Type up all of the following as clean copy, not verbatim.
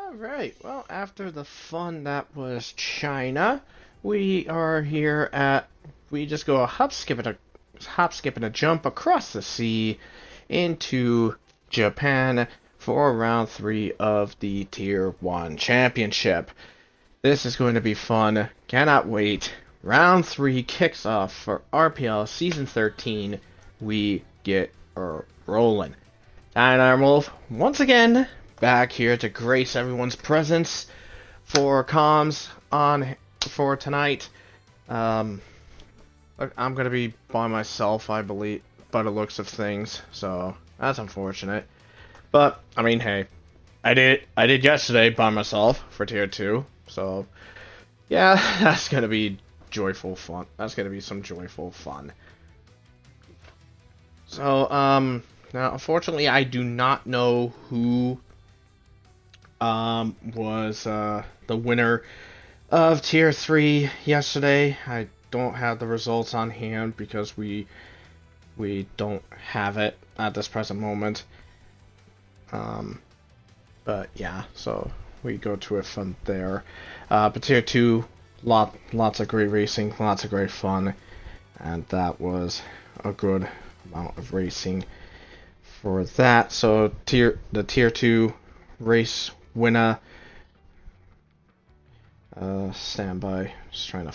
Alright, well, after the fun that was China, we are here at, we just go a hop, skip, and a jump across the sea into Japan for round 3 of the Tier 1 Championship. This is going to be fun, cannot wait. Round 3 kicks off for RPL Season 13. We get rolling. And I'm Wolf, once again, back here to grace everyone's presence for comms on for tonight. I'm gonna be by myself, I believe, by the looks of things, so that's unfortunate. But I mean, hey, I did yesterday by myself for tier 2, so yeah, that's gonna be joyful fun. That's gonna be some joyful fun. So now unfortunately I do not know who was the winner of tier 3 yesterday. I don't have the results on hand because we don't have it at this present moment. But yeah, so we go to it from there. But tier 2, lots of great racing, lots of great fun, and that was a good amount of racing for that. So the tier 2 race winner, stand by, just trying to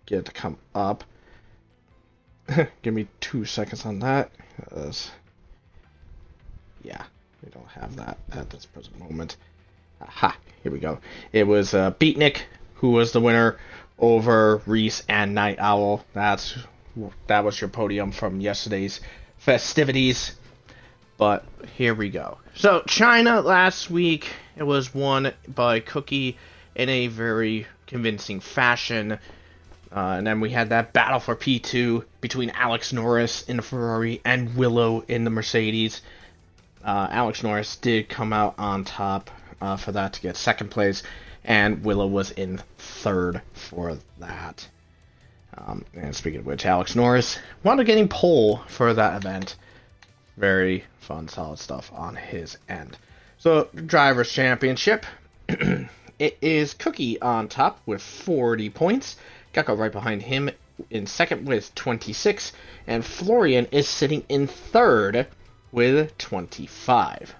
get it to come up. Give me 2 seconds on that, because yeah, we don't have that at this present moment. Aha, here we go. It was Beatnik who was the winner over Reese and Night Owl. That was your podium from yesterday's festivities. But here we go. So China last week, it was won by Cookie in a very convincing fashion. And then we had that battle for P2 between Alex Norris in the Ferrari and Willow in the Mercedes. Alex Norris did come out on top for that to get second place, and Willow was in third for that. And speaking of which, Alex Norris wound up getting pole for that event. Very fun, solid stuff on his end. So, Drivers' Championship. It is Cookie on top with 40 points. Gecko right behind him in second with 26. And Florian is sitting in third with 25.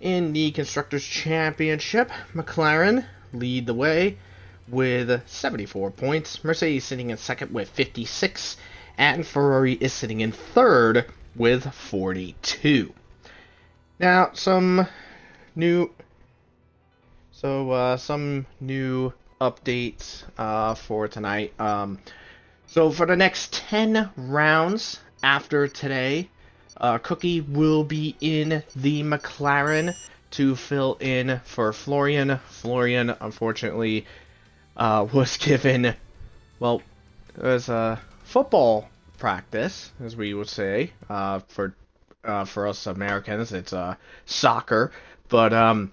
In the Constructors' Championship, McLaren lead the way with 74 points. Mercedes sitting in second with 56. And Ferrari is sitting in third with 42. Now, some new updates for tonight. So for the next 10 rounds after today, Cookie will be in the McLaren to fill in for Florian. Florian, unfortunately, was given, well, it was a football practice, as we would say. For us Americans, it's soccer. But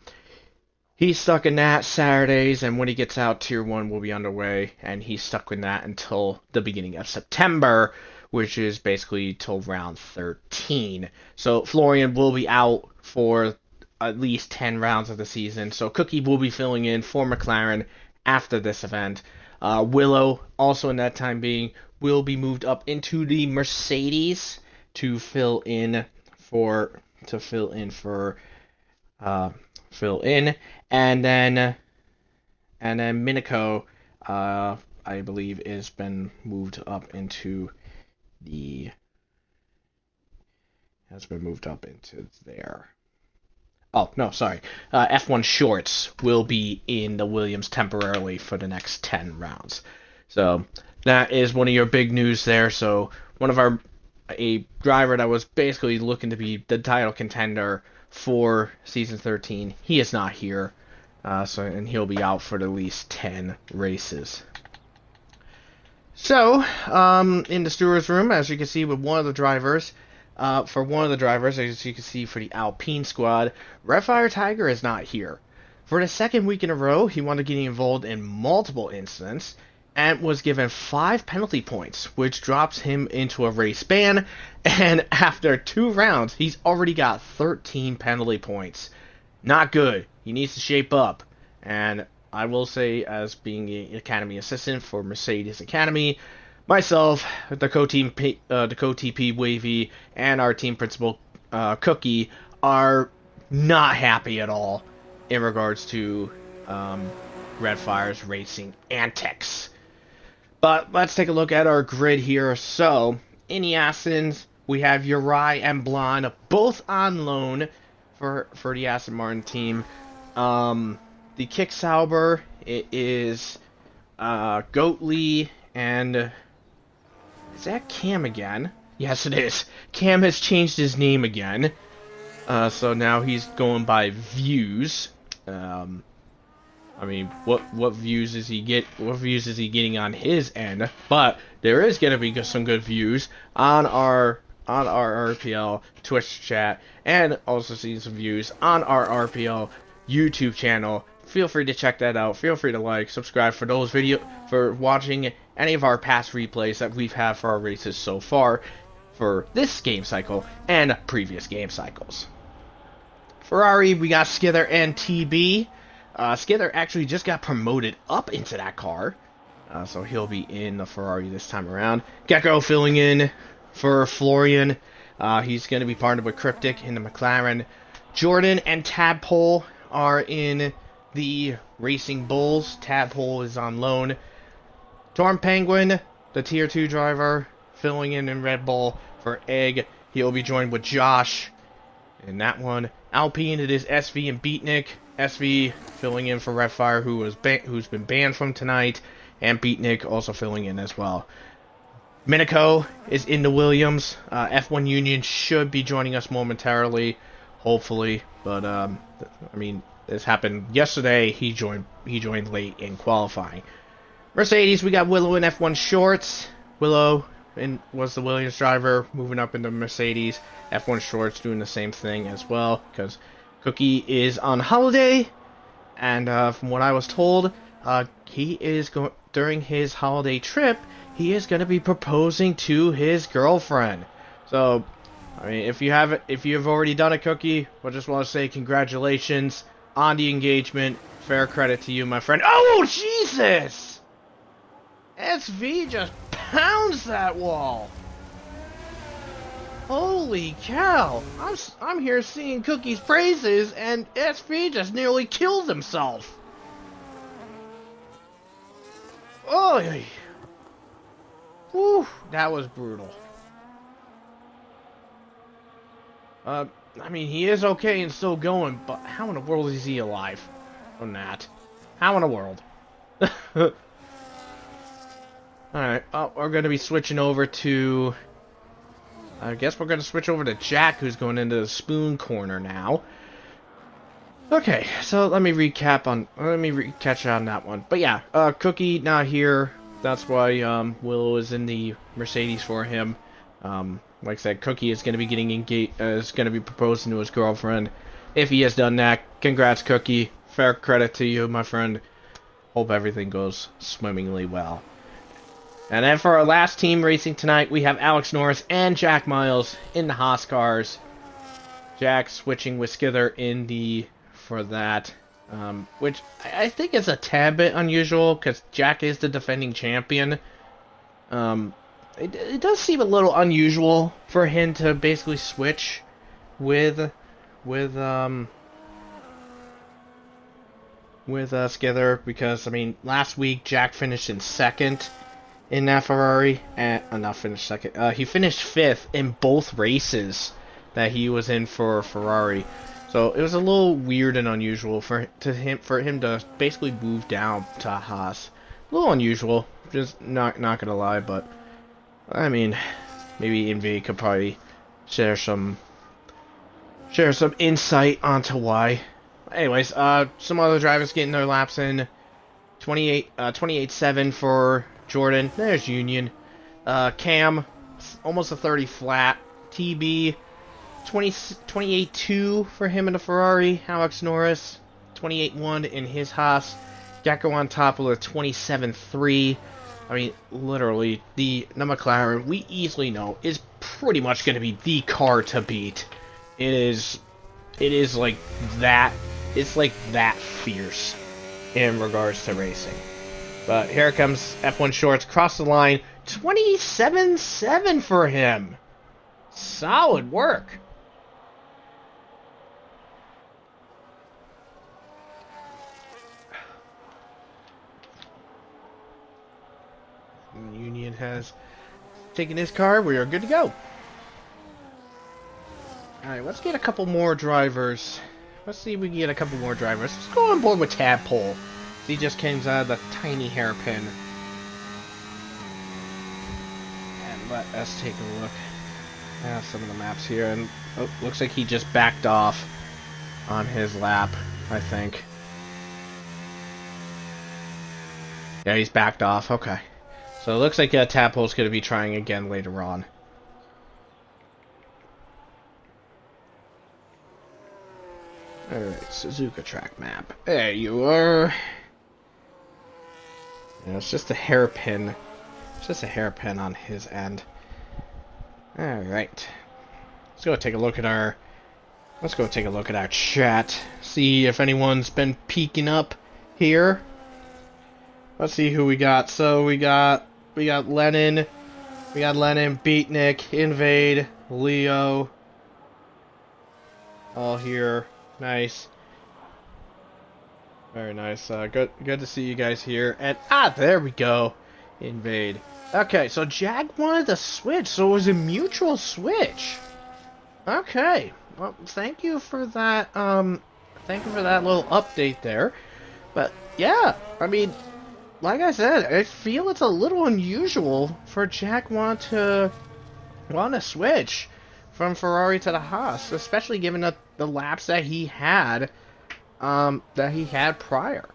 he's stuck in that Saturdays, and when he gets out, Tier 1 will be underway, and he's stuck in that until the beginning of September, which is basically till round 13. So Florian will be out for at least 10 rounds of the season, so Cookie will be filling in for McLaren after this event. Willow, also in that time being, will be moved up into the Mercedes to fill in, and then Minako, I believe, has been moved up into there. Oh, no, sorry. F1 Shorts will be in the Williams temporarily for the next 10 rounds. So that is one of your big news there. So a driver that was basically looking to be the title contender for Season 13, he is not here. And he'll be out for at least 10 races. So, in the stewards room, as you can see with one of the drivers, as you can see for the Alpine squad, Redfire Tiger is not here. For the second week in a row, he wound up getting involved in multiple incidents, and was given 5 penalty points, which drops him into a race ban, and after 2 rounds, he's already got 13 penalty points. Not good. he needs to shape up. And I will say, as being an academy assistant for Mercedes Academy, myself, the co-TP Wavy, and our team principal Cookie are not happy at all in regards to Red Fire's racing antics. But let's take a look at our grid here. So, in the Astons, we have Uri and Blonde, both on loan for the Aston Martin team. The Kick Sauber, it is Goatley and... is that Cam again? Yes, it is. Cam has changed his name again. So now he's going by Views. I mean, what views is he getting on his end? But there is gonna be some good views on our RPL Twitch chat, and also seeing some views on our RPL YouTube channel. Feel free to check that out. Feel free to like, subscribe for watching any of our past replays that we've had for our races so far for this game cycle and previous game cycles. Ferrari, we got Skither and TB. Skither actually just got promoted up into that car, so he'll be in the Ferrari this time around. Gecko filling in for Florian. He's going to be partnered with Cryptic in the McLaren. Jordan and Tadpole are in the Racing Bulls. Tadpole is on loan. Storm Penguin, the Tier 2 driver, filling in Red Bull for Egg. He'll be joined with Josh in that one. Alpine, it is SV and Beatnik. SV filling in for Red Fire, who's been banned from tonight, and Beatnik also filling in as well. Minico is in the Williams. F1 Union should be joining us momentarily, hopefully. But I mean, this happened yesterday. He joined late in qualifying. Mercedes, we got Willow in F1 Shorts. Willow was the Williams driver, moving up into Mercedes. F1 Shorts doing the same thing as well, because Cookie is on holiday, and from what I was told, he is during his holiday trip, he is going to be proposing to his girlfriend. So, I mean, if you have already done it, Cookie, I just want to say congratulations on the engagement. Fair credit to you, my friend. Oh, Jesus! SV just pounds that wall. Holy cow! I'm here singing Cookie's praises, and SV just nearly killed himself. Oh, whew, that was brutal. I mean, he is okay and still going, but how in the world is he alive from that? How in the world? Alright, we're going to be switching over to... I guess we're going to switch over to Jack, who's going into the spoon corner now. Okay, so let me catch on that one. But yeah, Cookie not here. That's why Willow is in the Mercedes for him. Like I said, Cookie is going to be getting engaged. Is going to be proposing to his girlfriend. If he has done that, congrats, Cookie. Fair credit to you, my friend. Hope everything goes swimmingly well. And then for our last team racing tonight, we have Alex Norris and Jack Miles in the Haas cars. Jack switching with Skither for that, which I think is a tad bit unusual because Jack is the defending champion. It does seem a little unusual for him to basically switch with Skither, because I mean, last week Jack finished in second in that Ferrari, and not finished second. He finished fifth in both races that he was in for Ferrari. So it was a little weird and unusual for him to basically move down to Haas. A little unusual, just not gonna lie, but I mean, maybe Envy could probably share some insight onto why. Anyways, some other drivers getting their laps in. 28.7 for Jordan. There's Union. Cam, almost a 30 flat. TB, 28.2 for him in the Ferrari. Alex Norris, 28.1 in his Haas. Gecko on top with a 27.3. I mean, literally, the McLaren, we easily know, is pretty much going to be the car to beat. It is like that it's like that fierce in regards to racing. But here comes F1 Shorts across the line. 27-7 for him. Solid work. Union has taken his car. We are good to go. Alright, let's get a couple more drivers. Let's see if we can get a couple more drivers. Let's go on board with Tadpole. He just came out of the tiny hairpin. And let us take a look at some of the maps here. And oh, looks like he just backed off on his lap, I think. Yeah, he's backed off. Okay. So it looks like Tadpole's going to be trying again later on. Alright, Suzuka track map. There you are. Yeah, it's just a hairpin. It's just a hairpin on his end. Alright. Let's go take a look at our... Let's go take a look at our chat. See if anyone's been peeking up here. Let's see who we got. So we got Lennon. We got Lennon, Beatnik, Invade, Leo. All here. Nice. Very nice. Good to see you guys here. And there we go. Invade. Okay, so Jack wanted to switch, so it was a mutual switch. Okay. Well, thank you for that. Thank you for that little update there. But yeah, I mean, like I said, I feel it's a little unusual for Jack want to switch from Ferrari to the Haas, especially given the laps that he had prior,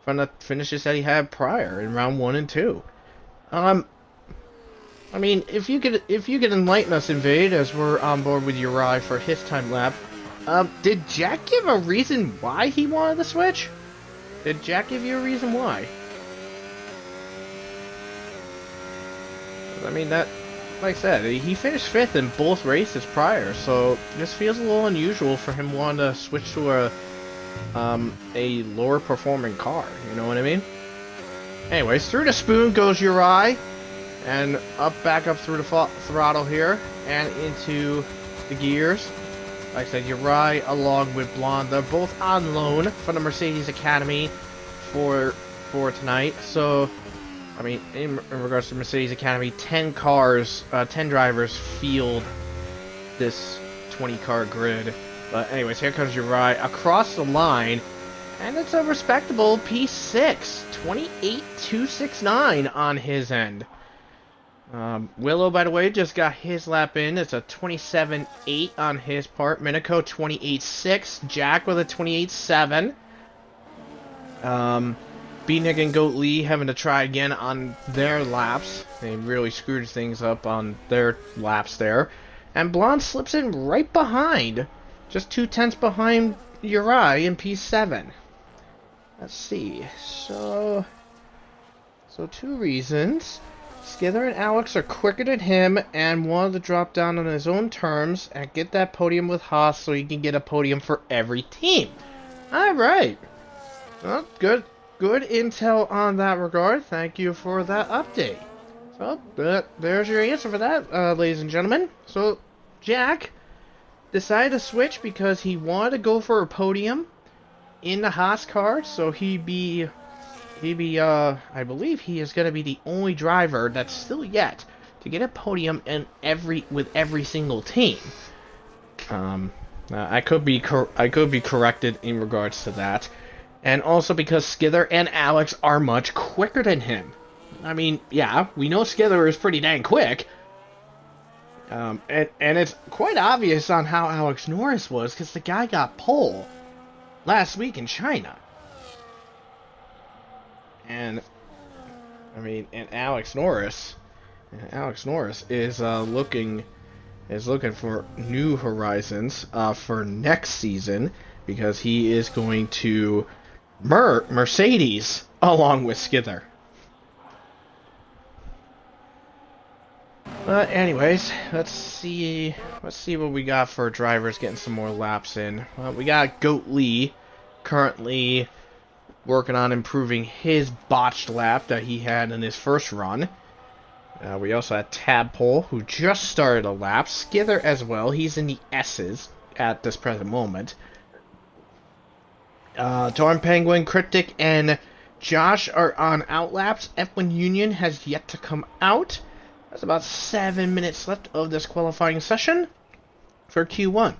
from the finishes that he had prior in round 1 and 2. I mean, if you could enlighten us, Invade, as we're on board with Uri for his time lap. Did Jack give a reason why he wanted to switch? Did Jack give you a reason why? I mean, that, like I said, he finished 5th in both races prior, so this feels a little unusual for him wanting to switch to a lower performing car, you know what I mean? Anyways, through the spoon goes Uri, and back up through the throttle here, and into the gears. Like I said, Uri along with Blonde, they're both on loan from the Mercedes Academy for tonight, so... I mean, in regards to Mercedes Academy, 10 drivers field this 20-car grid. But anyways, here comes Uri across the line, and it's a respectable P6, 28.269 on his end. Willow, by the way, just got his lap in. It's a 27.8 on his part. Minico, 28.6. Jack with a 28.7. Beatnik and Goat Lee having to try again on their laps. They really screwed things up on their laps there. And Blonde slips in right behind. Just 2/10 behind Uri in P7. Let's see. So 2 reasons. Skither and Alex are quicker than him and wanted to drop down on his own terms and get that podium with Haas so he can get a podium for every team. Alright. Well, good intel on that regard. Thank you for that update. So, there's your answer for that, ladies and gentlemen. So, Jack decided to switch because he wanted to go for a podium in the Haas car, so I believe he is going to be the only driver that's still yet to get a podium with every single team. I could be corrected in regards to that. And also because Skither and Alex are much quicker than him. I mean, yeah, we know Skither is pretty dang quick. And it's quite obvious on how Alex Norris was, because the guy got pole last week in China. And, I mean, and Alex Norris is looking for new horizons for next season, because he is going to Mercedes along with Skither. But anyways, let's see what we got for drivers getting some more laps in. We got Goat Lee currently working on improving his botched lap that he had in his first run. We also had Tadpole, who just started a lap. Skither as well. He's in the S's at this present moment. Torn Penguin, Cryptic, and Josh are on outlaps. F1 Union has yet to come out. There's about 7 minutes left of this qualifying session for Q1.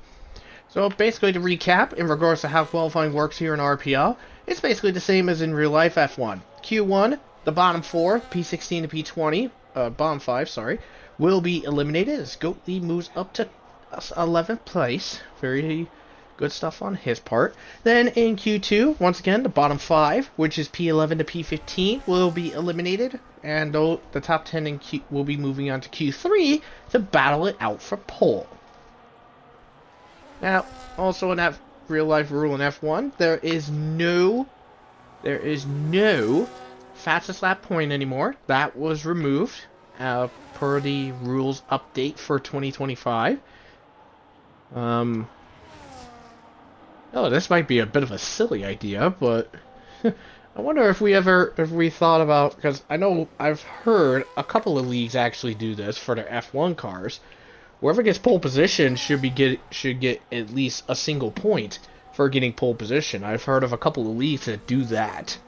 So basically, to recap, in regards to how qualifying works here in RPL, it's basically the same as in real life F1. Q1, the bottom 4, P16 to P20, bottom 5, sorry, will be eliminated as Goatley moves up to 11th place. Very good stuff on his part. Then in Q2, once again, the bottom 5, which is P11 to P15, will be eliminated. And the top 10 in Q will be moving on to Q3 to battle it out for pole. Now, also in that real-life rule in F1, there is no fastest lap point anymore. That was removed per the rules update for 2025. Oh, this might be a bit of a silly idea, but I wonder if we thought about, because I know I've heard a couple of leagues actually do this for their F1 cars. Whoever gets pole position should get at least a single point for getting pole position. I've heard of a couple of leagues that do that.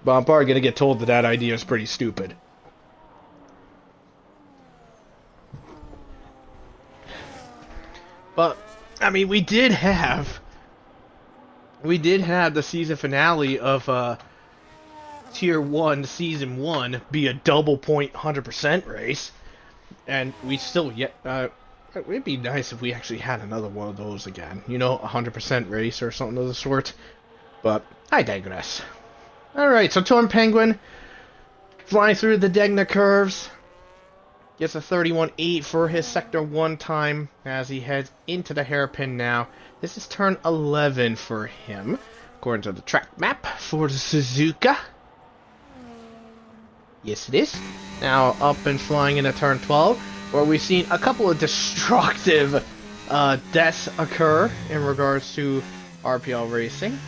But I'm probably gonna get told that idea is pretty stupid. But I mean, we did have the season finale of Tier 1 Season 1 be a double point 100% race, and we still it'd be nice if we actually had another one of those again, you know, 100% race or something of the sort, but I digress. Alright, so Torn Penguin flying through the Degna curves, gets a 31.8 for his Sector 1 time as he heads into the hairpin now. This is turn 11 for him, according to the track map for the Suzuka. Yes, it is. Now up and flying into turn 12, where we've seen a couple of destructive deaths occur in regards to RPL racing.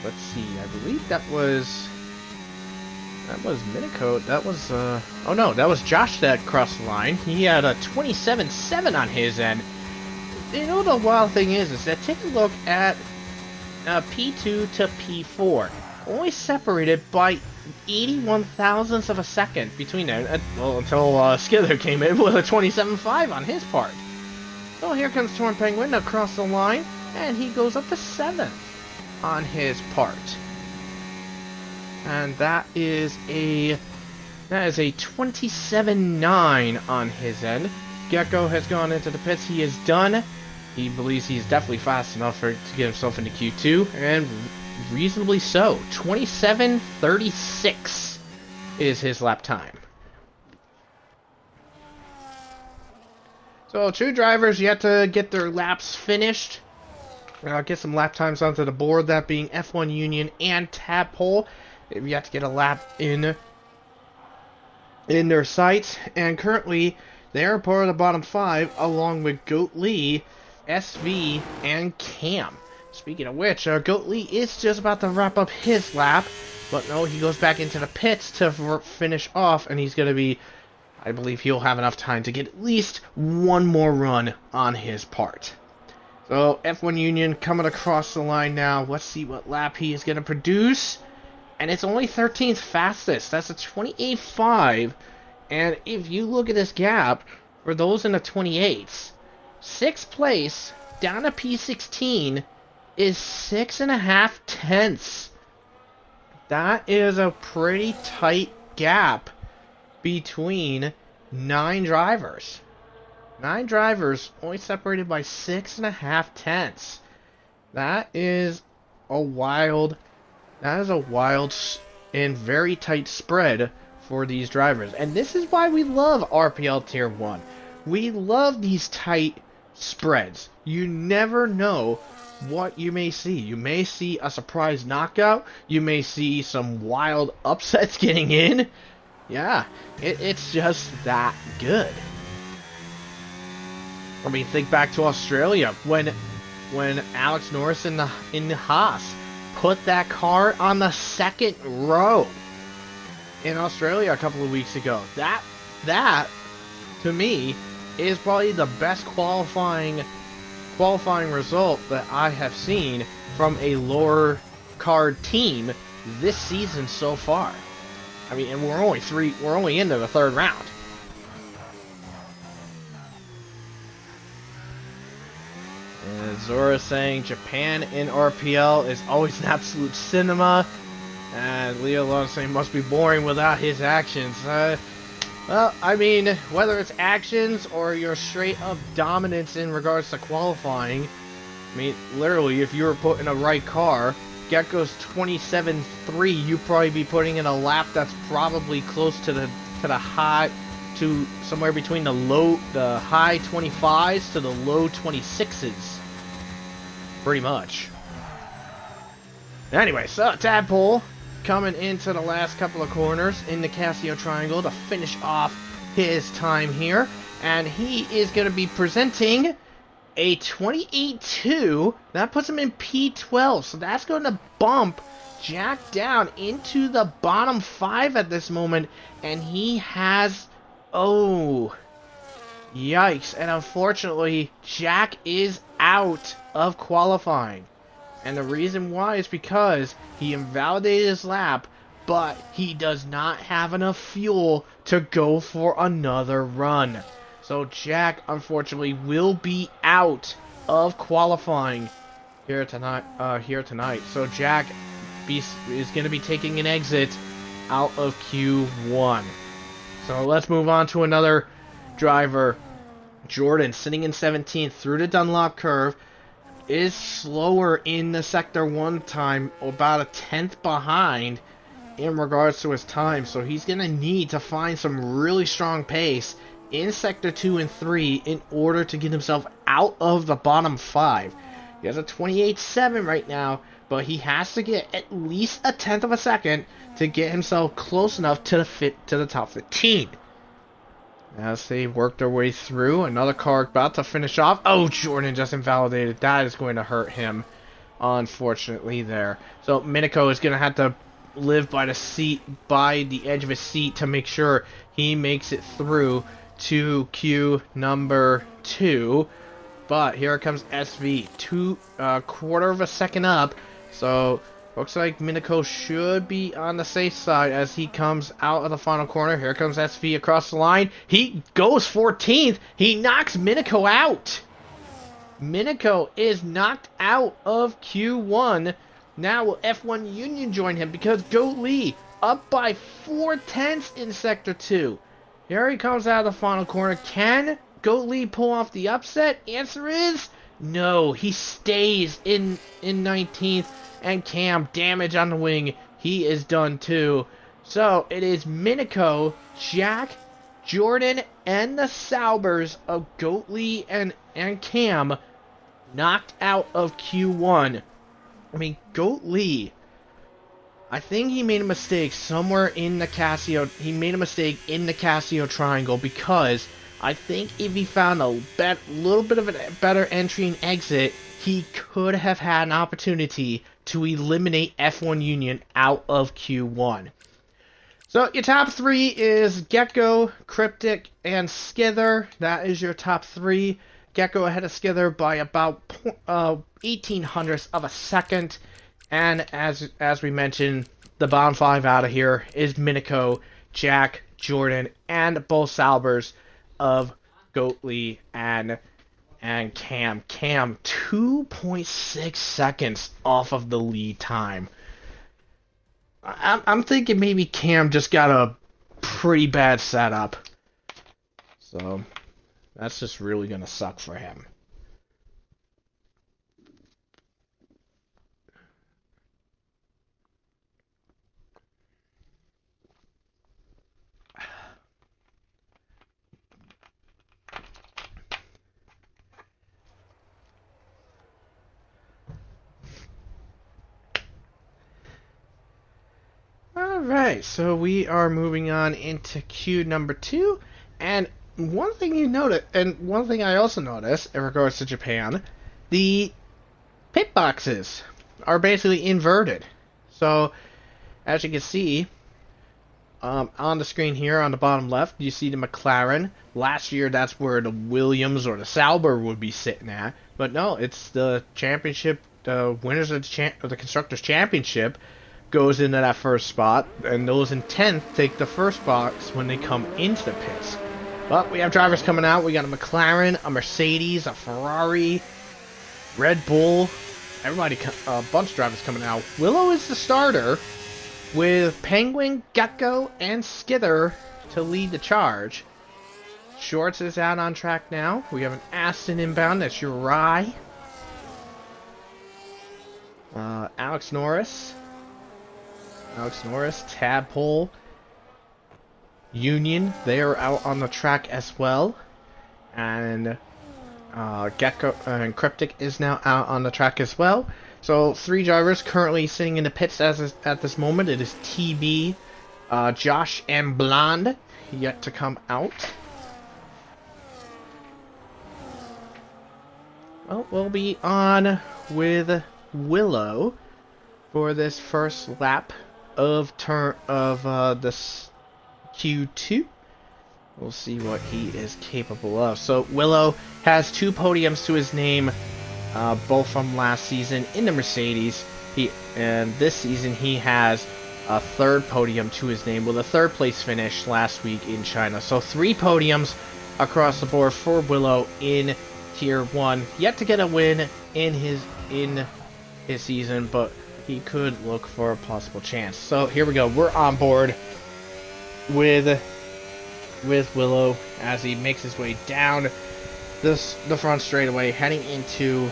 Let's see, I believe that was Minicoat. That was, oh no, that was Josh that crossed the line. He had a 27.7 on his end. You know, the wild thing is that take a look at P2 to P4. Only separated by 81 thousandths of a second between them, well, until Skither came in with a 27.5 on his part. So here comes Torn Penguin across the line, and he goes up to 7th on his part. And that is a 27.9 on his end. Gecko has gone into the pits. He is done. He believes he's definitely fast enough to get himself into Q2, and reasonably so. 27.36 is his lap time. So 2 drivers yet to get their laps finished. I'll get some lap times onto the board, that being F1 Union and Tadpole. They've yet to get a lap in their sights, and currently they are part of the bottom 5 along with Goat Lee, SV, and Cam. Speaking of which, Goat Lee is just about to wrap up his lap, but no, he goes back into the pits to finish off, and he's going to be, I believe he'll have enough time to get at least one more run on his part. So F1 Union coming across the line now. Let's see what lap he is going to produce. And it's only 13th fastest. That's a 28.5. And if you look at this gap, for those in the 28s, 6th place down to P16 is 6.5 tenths. That is a pretty tight gap between 9 drivers. 9 drivers only separated by 6.5 tenths. That is a wild and very tight spread for these drivers. And this is why we love RPL Tier 1. We love these tight spreads. You never know what you may see. You may see a surprise knockout. You may see some wild upsets getting in. Yeah, it's just that good. I mean, think back to Australia when when Alex Norris in the Haas put that car on the second row in Australia a couple of weeks ago. That to me is probably the best qualifying result that I have seen from a lower card team this season so far. I mean, and we're only into the third round. And Zora saying Japan in RPL is always an absolute cinema. And Leo Long saying must be boring without his actions. Well, I mean, whether it's actions or your straight up dominance in regards to qualifying, I mean, literally, if you were put in a right car, Gecko's 27.3, you'd probably be putting in a lap that's probably close to the high, to somewhere between the high 25s to the low 26s. Pretty much. Anyway, so Tadpole coming into the last couple of corners in the Casio Triangle to finish off his time here. And he is going to be presenting a 28.2. That puts him in P12. So that's going to bump Jack down into the bottom 5 at this moment. And he has... Oh, yikes. And unfortunately, Jack is out of qualifying. And the reason why is because he invalidated his lap, but he does not have enough fuel to go for another run. So Jack, unfortunately, will be out of qualifying here tonight. So Jack is going to be taking an exit out of Q1. So let's move on to another driver. Jordan, sitting in 17th through the Dunlop curve, is slower in the Sector 1 time, about a 10th behind in regards to his time. So he's going to need to find some really strong pace in Sector 2 and 3 in order to get himself out of the bottom 5. He has a 28.7 right now, but he has to get at least a 10th of a second to get himself close enough to the top 15. As they work their way through, another car about to finish off. Oh, Jordan just invalidated. That is going to hurt him, unfortunately, there. So Minico is going to have to live by the edge of his seat to make sure he makes it through to Q number 2. But here comes SV, quarter of a second up. So looks like Minico should be on the safe side as he comes out of the final corner. Here comes SV across the line. He goes 14th. He knocks Minico out. Minico is knocked out of Q1. Now will F1 Union join him because Goat Lee up by 4/10 in Sector 2. Here he comes out of the final corner. Can Goat Lee pull off the upset? Answer is no. He stays in 19th. And Cam, damage on the wing. He is done too. So it is Minico, Jack, Jordan, and the Saubers of Goat Lee and Cam knocked out of Q1. I mean, Goat Lee, I think he made a mistake somewhere in the Casio. He made a mistake in the Casio Triangle because I think if he found a little bit of a better entry and exit, he could have had an opportunity to eliminate F1 Union out of Q1. So your top 3 is Gecko, Cryptic, and Skither. That is your top 3. Gecko ahead of Skither by about 18 hundredths of a second. And as we mentioned, the bottom 5 out of here is Minico, Jack, Jordan, and both Saubers of Goat Lee and Cam. Cam, 2.6 seconds off of the lead time. I'm thinking maybe Cam just got a pretty bad setup. So, that's just really going to suck for him. Alright, so we are moving on into Q number 2, and one thing you notice, and one thing I also noticed in regards to Japan, the pit boxes are basically inverted. So, as you can see, on the screen here on the bottom left, you see the McLaren. Last year, that's where the Williams or the Sauber would be sitting at. But no, it's the championship, the winners of the Constructors' Championship goes into that first spot, and those in 10th take the first box when they come into the pits. But we have drivers coming out. We got a McLaren, a Mercedes, a Ferrari, Red Bull. Everybody, a bunch of drivers coming out. Willow is the starter, with Penguin, Gecko, and Skither to lead the charge. Shorts is out on track now. We have an Aston inbound. That's Uri. Alex Norris, Tadpole, Union. They are out on the track as well. And Gecko and Cryptic is now out on the track as well. So 3 drivers currently sitting in the pits at this moment. It is TB, Josh, and Blonde yet to come out. Well, we'll be on with Willow for this first lap of this Q2. We'll see what he is capable of. So Willow has 2 podiums to his name. Both from last season in the Mercedes. And this season he has a 3rd podium to his name with a 3rd place finish last week in China. So 3 podiums across the board for Willow in Tier 1. Yet to get a win in his season, but he could look for a possible chance. So here we go. We're on board with Willow as he makes his way down the front straightaway, heading into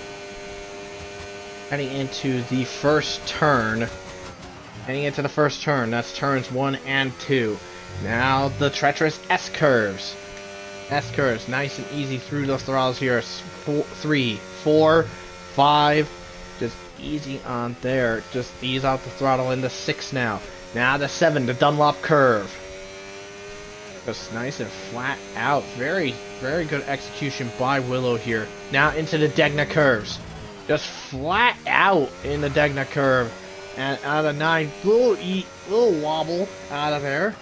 the first turn. That's turns 1 and 2. Now the treacherous S curves, nice and easy through the throttles here. 3, 4, 5, just easy on there. Just ease out the throttle into 6 now. Now the 7, the Dunlop curve. Just nice and flat out. Very, very good execution by Willow here. Now into the Degna curves. Just flat out in the Degna curve. And out of 9, little wobble out of there.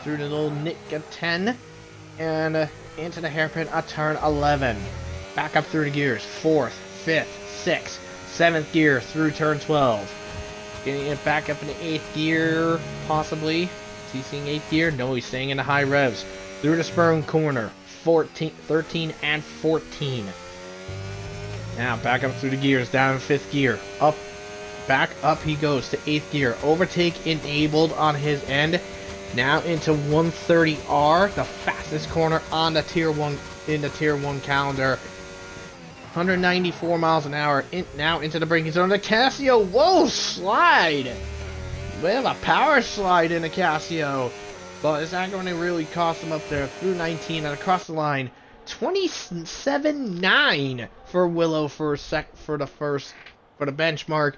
Through the little nick of 10. And into the hairpin at turn 11. Back up through the gears. 4th, 5th, 6th, 7th gear through turn 12. Getting it back up in the 8th gear, possibly. Is he seeing 8th gear? No, he's staying in the high revs. Through the Spurn corner. 13 and 14. Now back up through the gears, down in 5th gear. Back up he goes to 8th gear. Overtake enabled on his end. Now into 130R, the fastest corner on the Tier 1 in the Tier 1 calendar. 194 miles an hour. Now into the braking zone. The Casio, whoa, slide! We have a power slide in the Casio. But is that going to really cost him up there? Through 19 and across the line. 27.9 for Willow for the benchmark.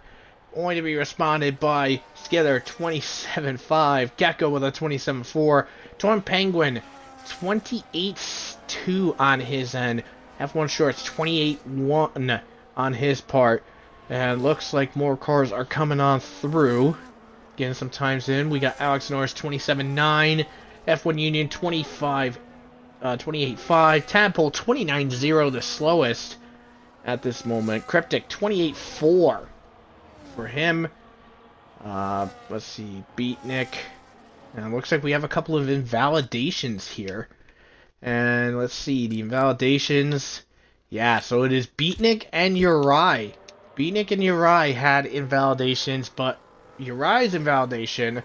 Only to be responded by Skither 27.5. Gecko with a 27.4. Torn Penguin 28.2 on his end. F1 Shorts 28.1 on his part. And looks like more cars are coming on through. Getting some times in. We got Alex Norris 27.9. F1 Union 28.5. Tadpole 29.0, the slowest at this moment. Cryptic 28.4 for him. Let's see. Beatnik. And looks like we have a couple of invalidations here. And let's see. The invalidations. Yeah, so it is Beatnik and Uri. Beatnik and Uri had invalidations, but Uri's invalidation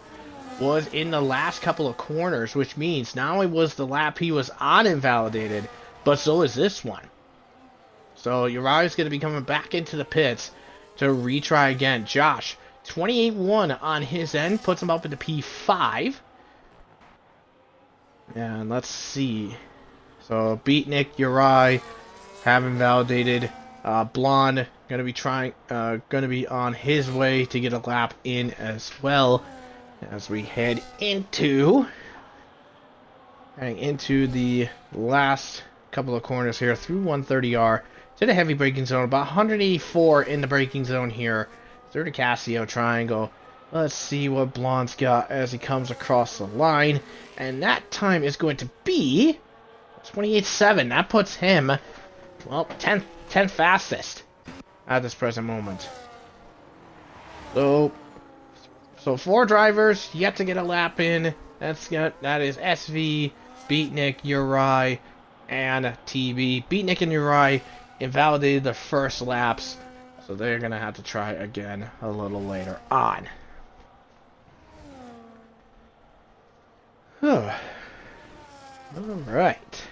was in the last couple of corners, which means not only was the lap he was on invalidated, but so is this one. So Uri's going to be coming back into the pits to retry again. Josh, 28.1 on his end, puts him up into P5. And let's see. So Beatnik, Uri have invalidated. Blonde going to be on his way to get a lap in as well. As we head into the last couple of corners here through 130R to the heavy braking zone. About 184 in the braking zone here through the Casio triangle. Let's see what Blonde's got as he comes across the line. And that time is going to be 28.7. That puts him, well, 10th fastest at this present moment. So 4 drivers yet to get a lap in. That is SV, Beatnik, Uri, and TB. Beatnik and Uri invalidated the first laps, so they're gonna have to try again a little later on. All right.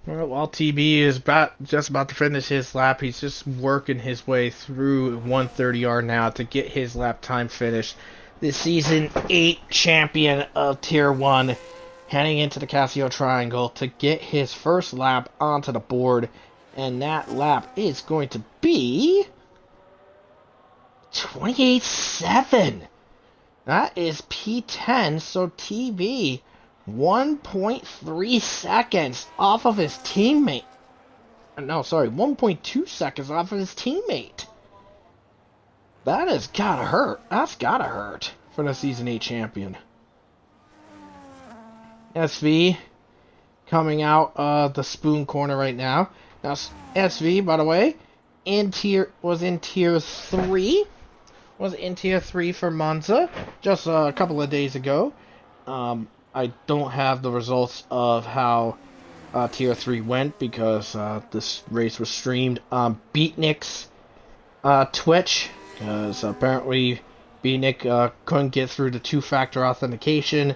Well, while TB is just about to finish his lap, he's just working his way through 130R now to get his lap time finished. The Season 8 champion of Tier 1 heading into the Casio Triangle to get his first lap onto the board. And that lap is going to be 28.7. That is P10, so TB 1.3 seconds off of his teammate. No, sorry, 1.2 seconds off of his teammate. That has gotta hurt. That's gotta hurt for the Season 8 champion. SV coming out the spoon corner right now. Now, SV, by the way, was in tier 3. Was in tier 3 for Monza just a couple of days ago. I don't have the results of how tier 3 went because this race was streamed on Beatnik's Twitch, because apparently Beatnik couldn't get through the 2-factor authentication.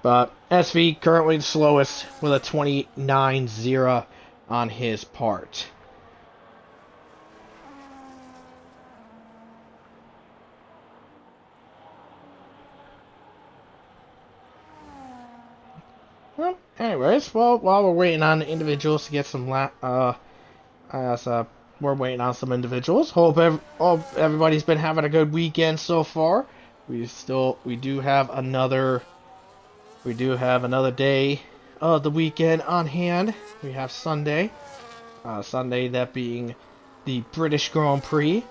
But SV currently the slowest with a 29.0 on his part. Well, anyways, while we're waiting on the individuals to get some we're waiting on some individuals. Hope everybody's been having a good weekend so far. We do have another day of the weekend on hand. We have Sunday. Sunday, that being the British Grand Prix.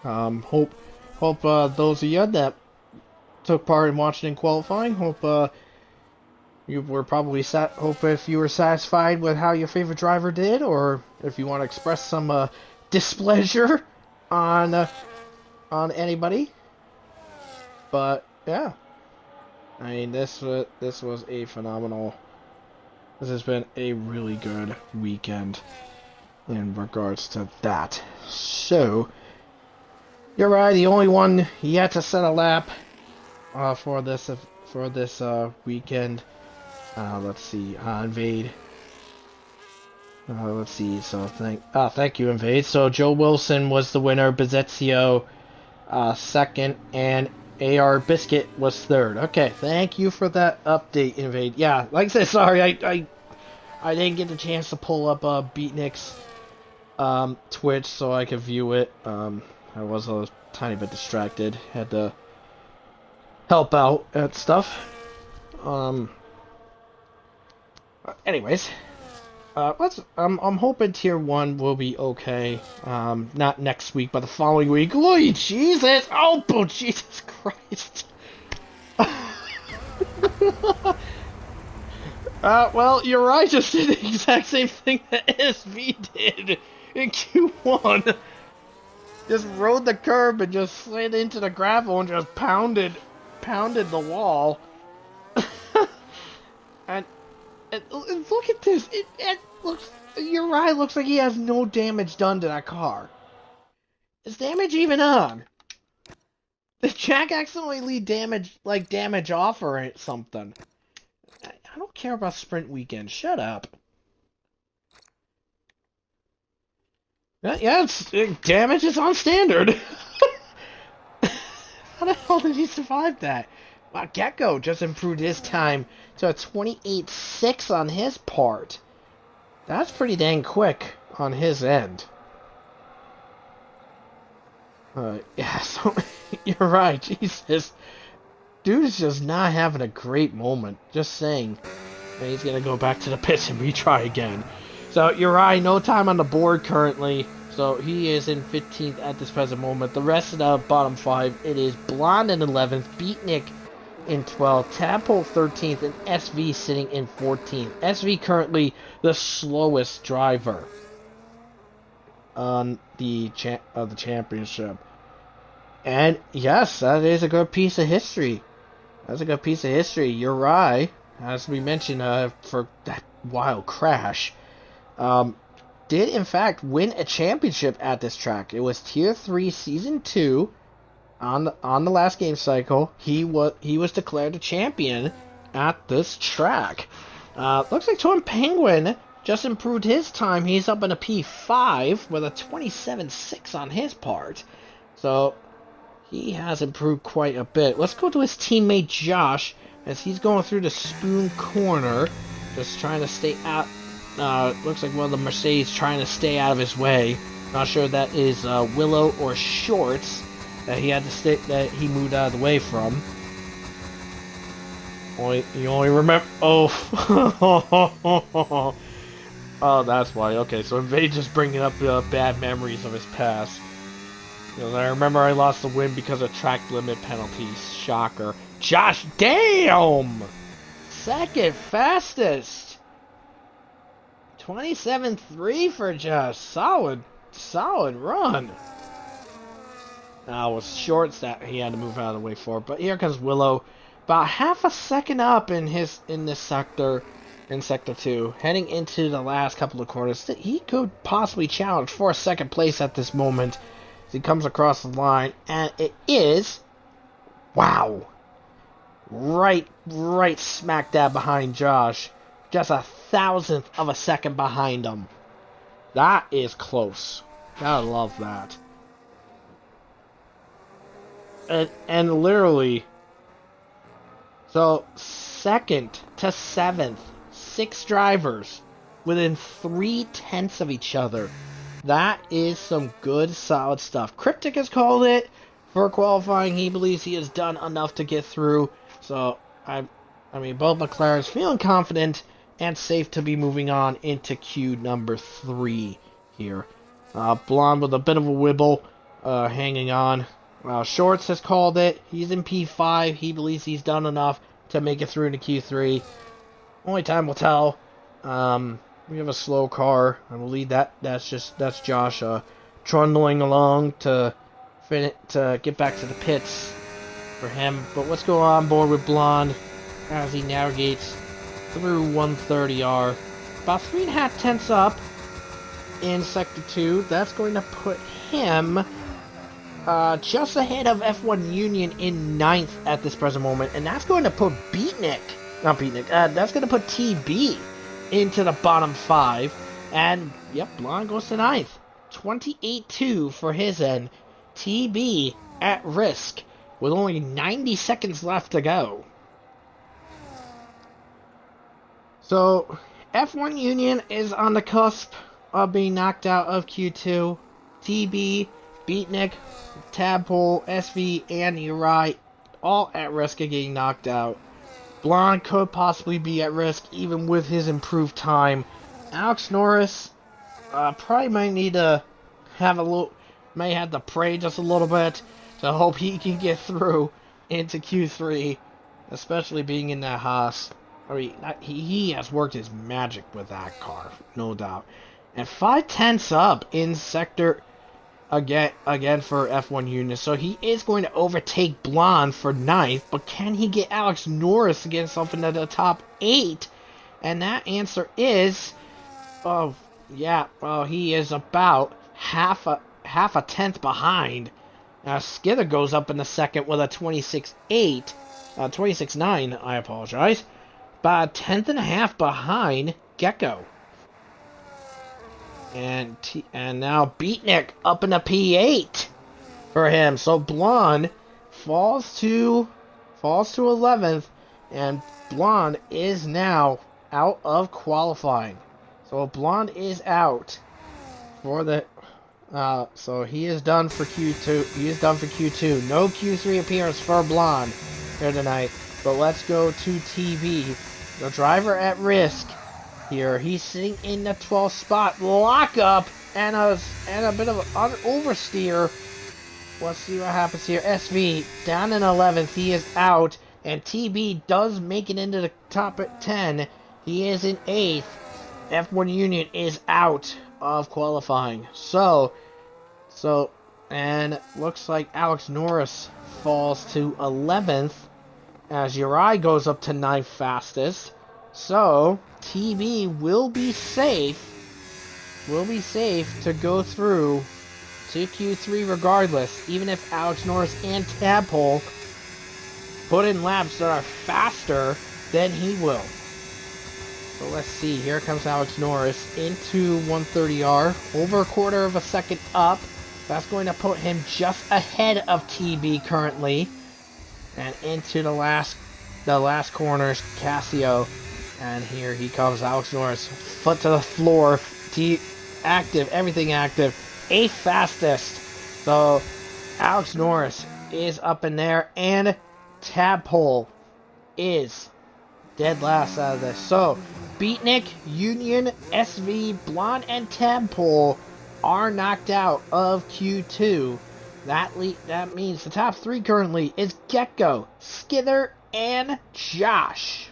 Hope those of you that took part in watching and qualifying, hope you were probably hope if you were satisfied with how your favorite driver did, or if you want to express some displeasure on anybody. But yeah, I mean, this was a phenomenal. This has been a really good weekend in regards to that. So you're right. The only one yet to set a lap for this weekend. Let's see, Invade. Let's see. So thank you, Invade. So Joe Wilson was the winner. Bezezio second, and AR Biscuit was third. Okay, thank you for that update, Invade. Yeah, like I said, sorry, I didn't get the chance to pull up Beatnik's Twitch so I could view it. I was a tiny bit distracted. Had to help out at stuff. Anyways, I'm hoping tier 1 will be okay. Not next week, but the following week. Lord Jesus! Oh, Jesus Christ! Well, Uri just did the exact same thing that SV did in Q1. Just rode the curb and just slid into the gravel and just pounded the wall. And look at this. It looks. Uri looks like he has no damage done to that car. Is damage even on? Did Jack accidentally damage off or something? I don't care about sprint weekend. Shut up. Yeah, damage is on standard. How the hell did he survive that? Wow, Gecko just improved his time to a 28.6 on his part. That's pretty dang quick on his end. Yeah, so you're right, Jesus. Dude is just not having a great moment. Just saying. And he's going to go back to the pits and retry again. So, Uri, no time on the board currently. So, he is in 15th at this present moment. The rest of the bottom 5, it is Blonde in 11th, Beatnik in 12th, Tadpole 13th, and SV sitting in 14th. SV currently the slowest driver on the championship. And yes, that is a good piece of history. That's a good piece of history. Uri, as we mentioned for that wild crash, did in fact win a championship at this track. It was Tier 3 Season 2 on the last game cycle. He was declared a champion at this track. Looks like Twin Penguin just improved his time. He's up in a P5 with a 27.6 on his part. So he has improved quite a bit. Let's go to his teammate Josh as he's going through the Spoon Corner, just trying to stay out. Looks like one of the Mercedes trying to stay out of his way. Not sure if that is Willow or Shorts that he had to stay, that he moved out of the way from. You only remember. Oh, oh, that's why. Okay, so Invade just bringing up bad memories of his past. Because I remember I lost the win because of track limit penalties. Shocker. Josh, damn! Second fastest. 27.3 for Josh. Solid run. It was Shorts that he had to move out of the way for. But here comes Willow. About half a second up in this sector. In Sector 2. Heading into the last couple of corners. He could possibly challenge for a second place at this moment. As he comes across the line. And it is... Wow. Right smack dab behind Josh. Just 1,000th of a second behind him. That is close. Gotta love that. And literally... So, 2nd to 7th. 6 drivers within 0.3 of each other. That is some good, solid stuff. Cryptic has called it for qualifying. He believes he has done enough to get through. So, I mean, both McLarens feeling confident and safe to be moving on into Q number 3 here. Blonde with a bit of a wibble, hanging on. Shorts has called it. He's in P5. He believes he's done enough to make it through into Q3. Only time will tell. We have a slow car. I believe that's Josh trundling along to get back to the pits for him. But let's go on board with Blonde as he navigates through 130R. About 3.5 tenths up in Sector 2. That's going to put him just ahead of F1 Union in 9th at this present moment. And that's going to put that's going to put TB into the bottom 5. And, yep, Blonde goes to 9th. 28.2 for his end. TB at risk with only 90 seconds left to go. So, F1 Union is on the cusp of being knocked out of Q2. TB, Beatnik, Tadpole, SV, and Uri all at risk of getting knocked out. Blonde could possibly be at risk even with his improved time. Alex Norris probably might need to may have to pray just a little bit to hope he can get through into Q3, especially being in that Haas. I mean, he has worked his magic with that car, no doubt. And 0.5 up in sector again for F1 Union. So he is going to overtake Blonde for 9th, but can he get Alex Norris to get himself into the top 8? And that answer is, he is about half a tenth behind. Skither goes up in the second with a 26.9, I apologize. About a tenth and a half behind Gecko. And now Beatnik up in a P8 for him. So Blonde falls to 11th, and Blonde is now out of qualifying. So Blonde is out for the. So he is done for Q2. He is done for Q2. No Q3 appearance for Blonde. here tonight. But let's go to TB. The driver at risk here. He's sitting in the 12th spot. Lockup and a bit of an oversteer. Let's see what happens here. SV down in 11th. He is out. And TB does make it into the top 10. He is in 8th. F1 Union is out of qualifying. And looks like Alex Norris falls to 11th as Uri goes up to 9th fastest. So TB will be safe to go through to Q3 regardless, even if Alex Norris and Tadpole put in laps that are faster than he will. So let's see, here comes Alex Norris into 130R, over a quarter of a second up. That's going to put him just ahead of TB currently. And into the last corners, Casio. And here he comes, Alex Norris, foot to the floor, active, everything active, 8th fastest. So Alex Norris is up in there, and Tadpole is dead last out of this. So Beatnik, Union, SV, Blonde, and Tadpole are knocked out of Q2. That means the top 3 currently is Gecko, Skither, and Josh.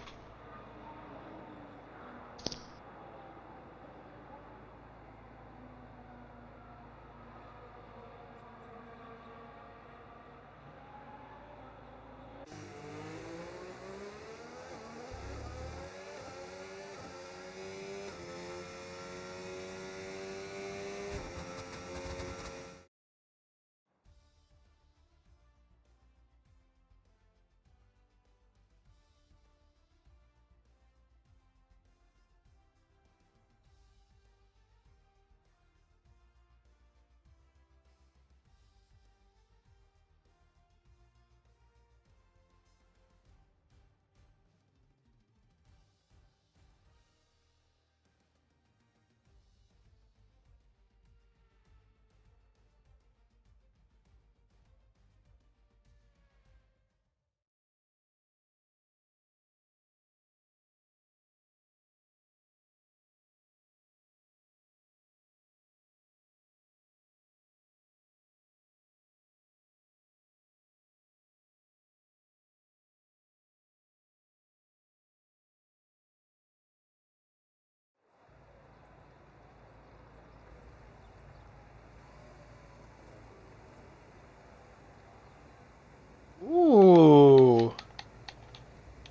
Ooh,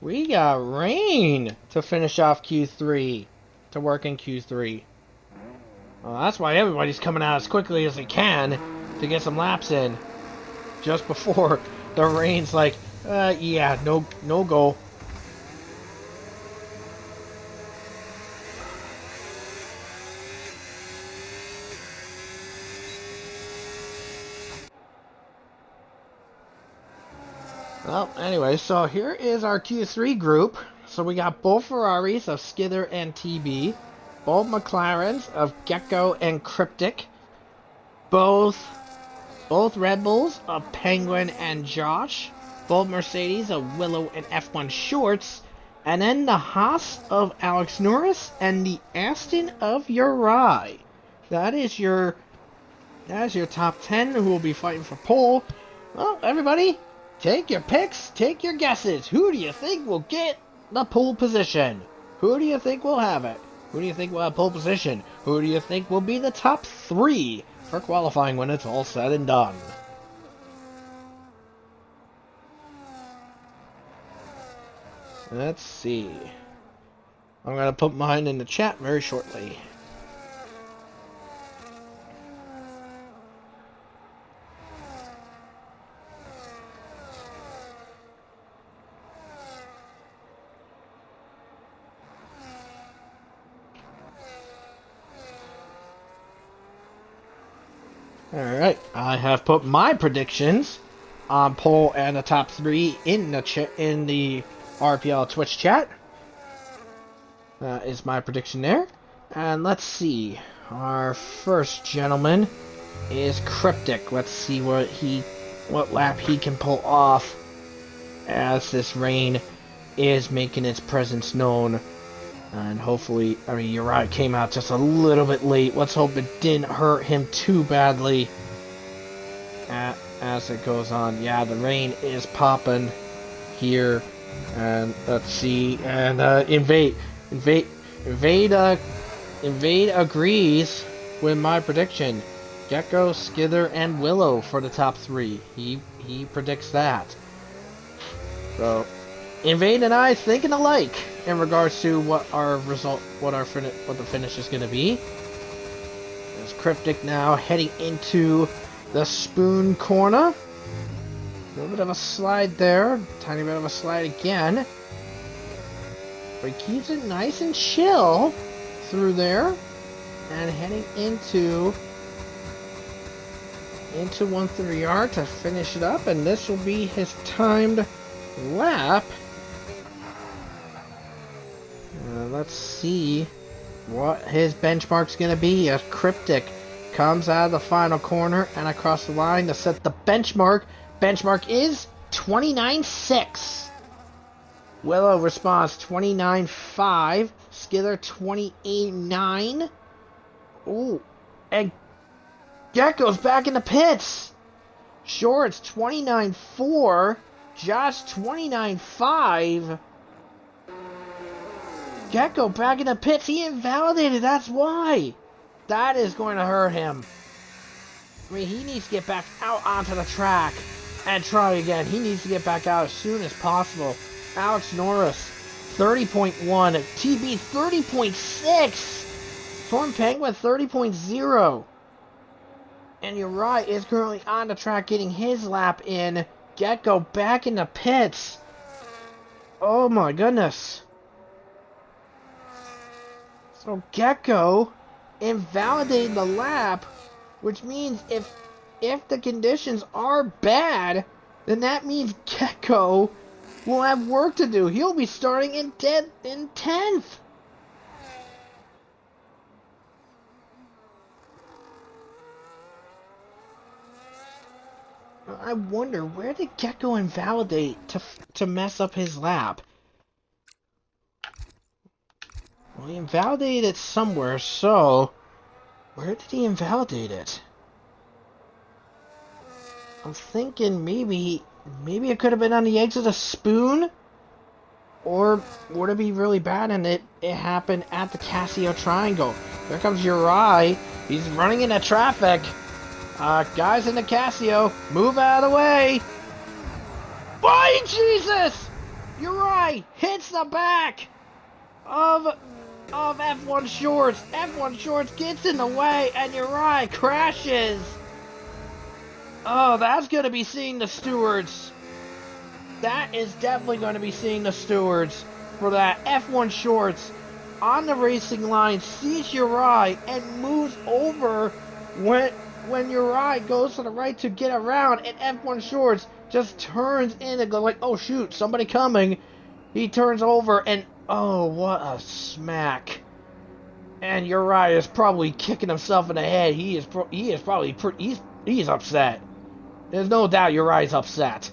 we got rain to finish off Q3, to work in Q3. Well, that's why everybody's coming out as quickly as they can to get some laps in, just before the rain's like, yeah, no go. Well, anyway, so here is our Q3 group. So we got both Ferraris of Skither and TB, both McLarens of Gecko and Cryptic, both Red Bulls of Penguin and Josh, both Mercedes of Willow and F1 Shorts, and then the Haas of Alex Norris and the Aston of Uri. That is your top 10 who will be fighting for pole. Well, everybody, take your picks, take your guesses. Who do you think will get the pole position? Who do you think will have it? Who do you think will have pole position? Who do you think will be the top 3 for qualifying when it's all said and done? Let's see. I'm going to put mine in the chat very shortly. Alright, I have put my predictions on pole and the top 3 in the RPL Twitch chat. That is my prediction there. And let's see. Our first gentleman is Cryptic. Let's see what lap he can pull off. as this rain is making its presence known. And hopefully, I mean, you're right, came out just a little bit late. Let's hope it didn't hurt him too badly as it goes on. Yeah, the rain is popping here. And let's see. And Invade agrees with my prediction. Gecko, Skither, and Willow for the top 3. He predicts that. So, Invade and I thinking alike in regards to what the finish is going to be. There's Cryptic now heading into the spoon corner. A little bit of a slide there, tiny bit of a slide again. But he keeps it nice and chill through there, and heading into 1/3 yard to finish it up, and this will be his timed lap. Let's see what his benchmark's gonna be. A Cryptic comes out of the final corner and across the line to set the benchmark. Benchmark is 29.6. Willow responds 29.5. Skither 28.9. Ooh, and Gecko's back in the pits. Shorts 29.4. Josh 29.5. Gecko back in the pits. He invalidated. That's why. That is going to hurt him. I mean, he needs to get back out onto the track and try again. He needs to get back out as soon as possible. Alex Norris, 30.1. TB, 30.6. Torn Penguin, 30.0. And Uri is currently on the track getting his lap in. Gecko back in the pits. Oh my goodness. So Gecko invalidated the lap, which means if the conditions are bad, then that means Gecko will have work to do. He'll be starting in 10th. I wonder, where did Gecko invalidate to mess up his lap? Well, he invalidated it somewhere, so where did he invalidate it? I'm thinking maybe it could have been on the edge of the spoon, or would it be really bad and it happened at the Casio Triangle? There comes Uri. He's running into traffic. Guys in the Casio, move out of the way. Why, Jesus! Uri hits the back of F1 Shorts. F1 Shorts gets in the way and Uri crashes. Oh, that's going to be seeing the stewards. That is definitely going to be seeing the stewards for that. F1 Shorts on the racing line sees Uri and moves over when Uri goes to the right to get around, and F1 Shorts just turns in and goes like, oh shoot, somebody coming. He turns over and oh, what a smack. And Uri is probably kicking himself in the head. He is probably he's upset. There's no doubt Uri's upset.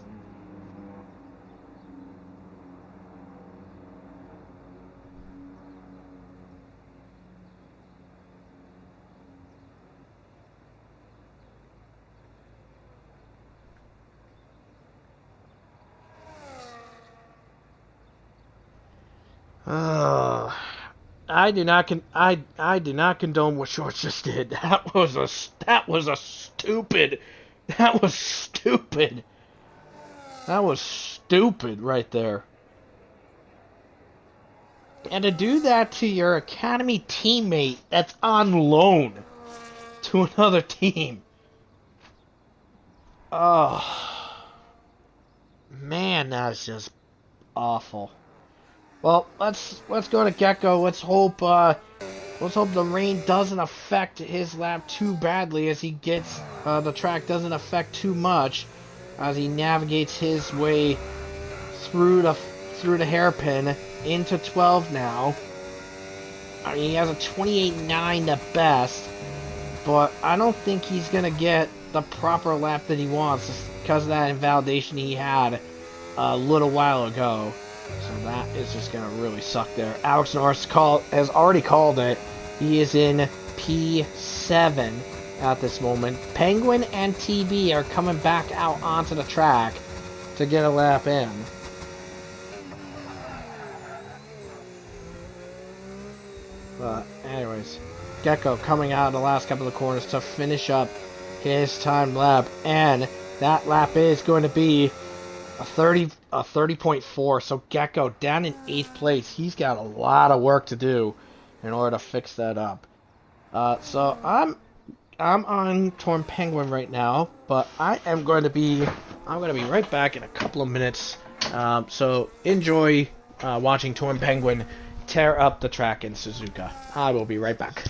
I do not condone what Shorts just did. That was stupid right there. And to do that to your academy teammate that's on loan to another team. Oh man, that's just awful. Well, let's go to Gecko. Let's hope the rain doesn't affect his lap too badly as he gets the track doesn't affect too much as he navigates his way through the hairpin into 12 now. I mean, he has a 28.9 at best, but I don't think he's gonna get the proper lap that he wants because of that invalidation he had a little while ago. So that is just going to really suck there. Alex Norris has already called it. He is in P7 at this moment. Penguin and TB are coming back out onto the track to get a lap in. But anyways, Gecko coming out of the last couple of corners to finish up his time lap, and that lap is going to be a 30.4. So Gecko down in 8th place. He's got a lot of work to do in order to fix that up. So I'm on Torn Penguin right now, but I'm going to be right back in a couple of minutes. So enjoy watching Torn Penguin tear up the track in Suzuka. I will be right back.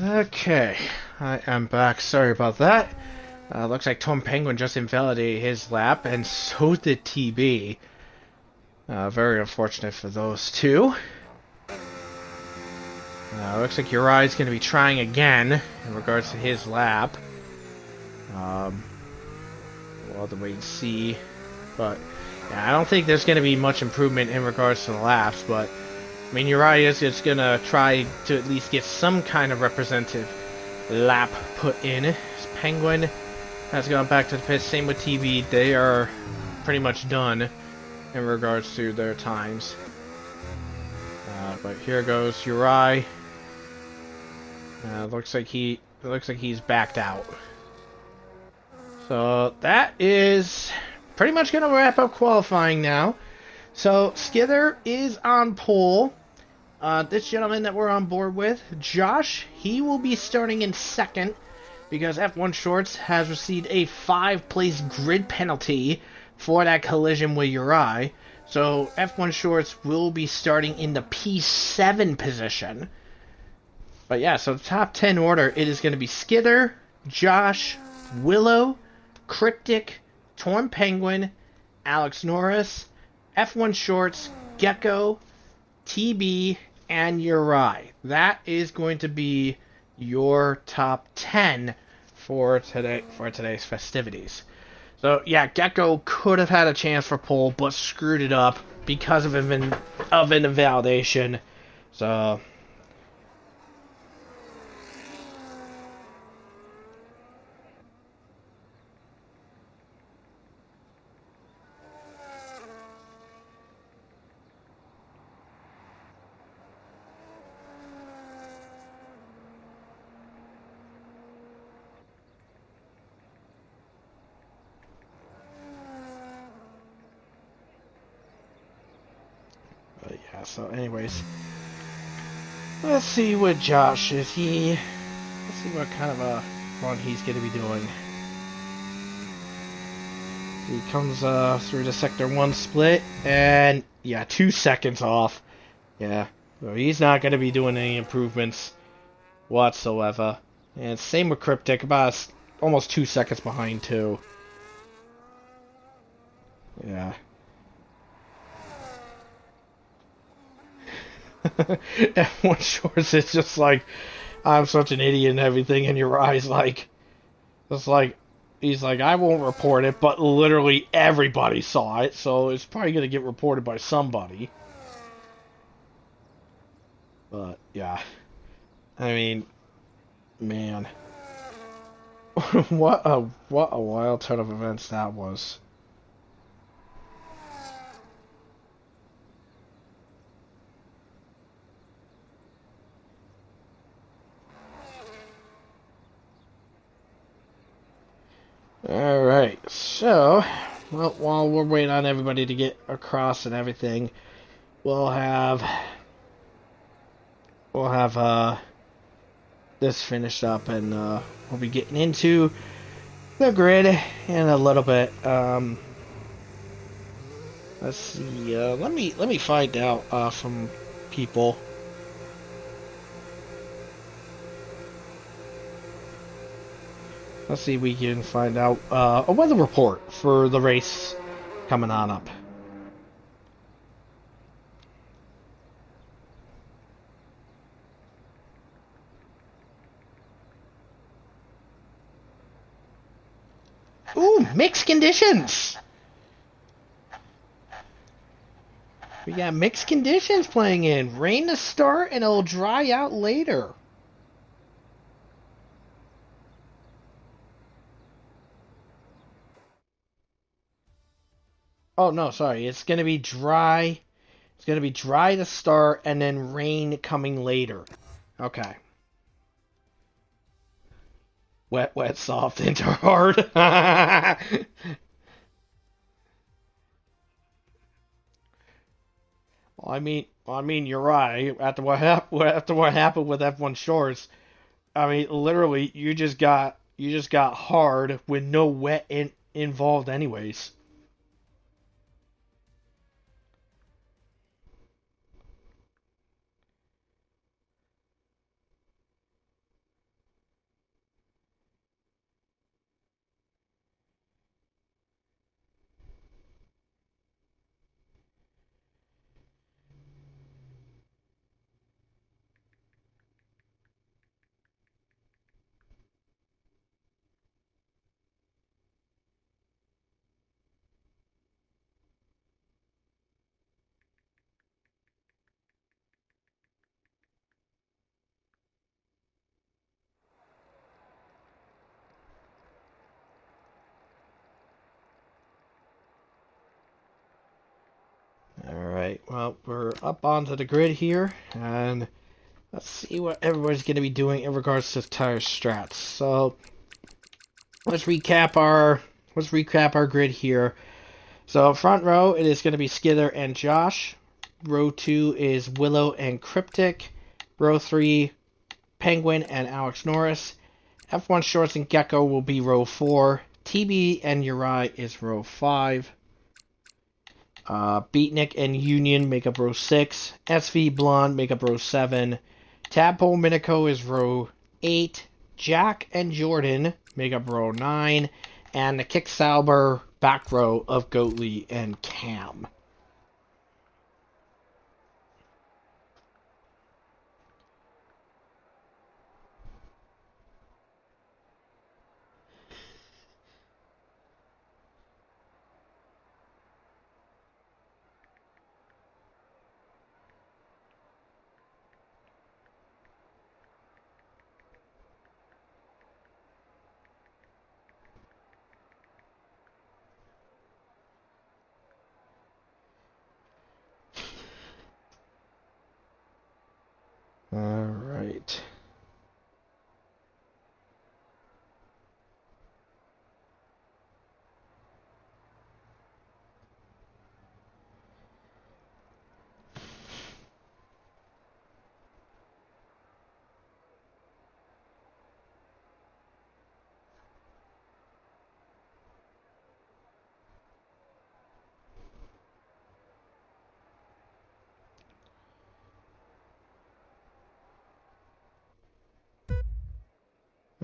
Okay, I am back. Sorry about that. Looks like Tom Penguin just invalidated his lap, and so did TB. Very unfortunate for those two. Looks like Uri's going to be trying again in regards to his lap. We'll have to wait and see. But yeah, I don't think there's going to be much improvement in regards to the laps, but I mean, Uri is just going to try to at least get some kind of representative lap put in. Penguin has gone back to the pit. Same with TB. They are pretty much done in regards to their times. But here goes Uri. Looks like he's backed out. So that is pretty much going to wrap up qualifying now. So Skither is on pole. This gentleman that we're on board with, Josh, he will be starting in second because F1 Shorts has received a 5-place grid penalty for that collision with Uri. So F1 Shorts will be starting in the P7 position. But yeah, so the top 10 order, it is going to be Skither, Josh, Willow, Cryptic, Torn Penguin, Alex Norris, F1 Shorts, Gecko, TB, and Uri. That is going to be your top 10 for today's festivities. So yeah, Gecko could have had a chance for pole, but screwed it up because of an invalidation. So yeah, so anyways, let's see what Josh is. Let's see what kind of a run he's going to be doing. He comes through the Sector 1 split, and yeah, 2 seconds off. Yeah, so he's not going to be doing any improvements whatsoever. And same with Cryptic, about almost 2 seconds behind too. Yeah. F1 Shorts is just like, I'm such an idiot and everything, and your eyes like, it's like, he's like, I won't report it, but literally everybody saw it, so it's probably going to get reported by somebody. But, yeah. I mean, man. what a wild turn of events that was. Alright, so, well, while we're waiting on everybody to get across and everything, we'll have, this finished up, and, we'll be getting into the grid in a little bit. Let's see, let me find out, from people. Let's see if we can find out, a weather report for the race coming on up. Ooh, mixed conditions! We got mixed conditions playing in. Rain to start and it'll dry out later. Oh, no, sorry. It's going to be dry. It's going to be dry to start and then rain coming later. Okay. Wet, wet, soft, into hard. I mean, you're right. After what happened with F1 Shorts, I mean, literally, you just got hard with no wet involved, anyways. All right. Well, we're up onto the grid here, and let's see what everybody's going to be doing in regards to tire strats. So let's recap our grid here. So front row, it is going to be Skither and Josh. Row 2 is Willow and Cryptic. Row 3, Penguin and Alex Norris. F1 Shorts and Gecko will be row 4. TB and Uri is row 5. Beatnik and Union make up row 6. SV Blonde make up row 7. Tadpole Minico is row 8. Jack and Jordan make up row 9. And the Kicksauber back row of Goatley and Cam.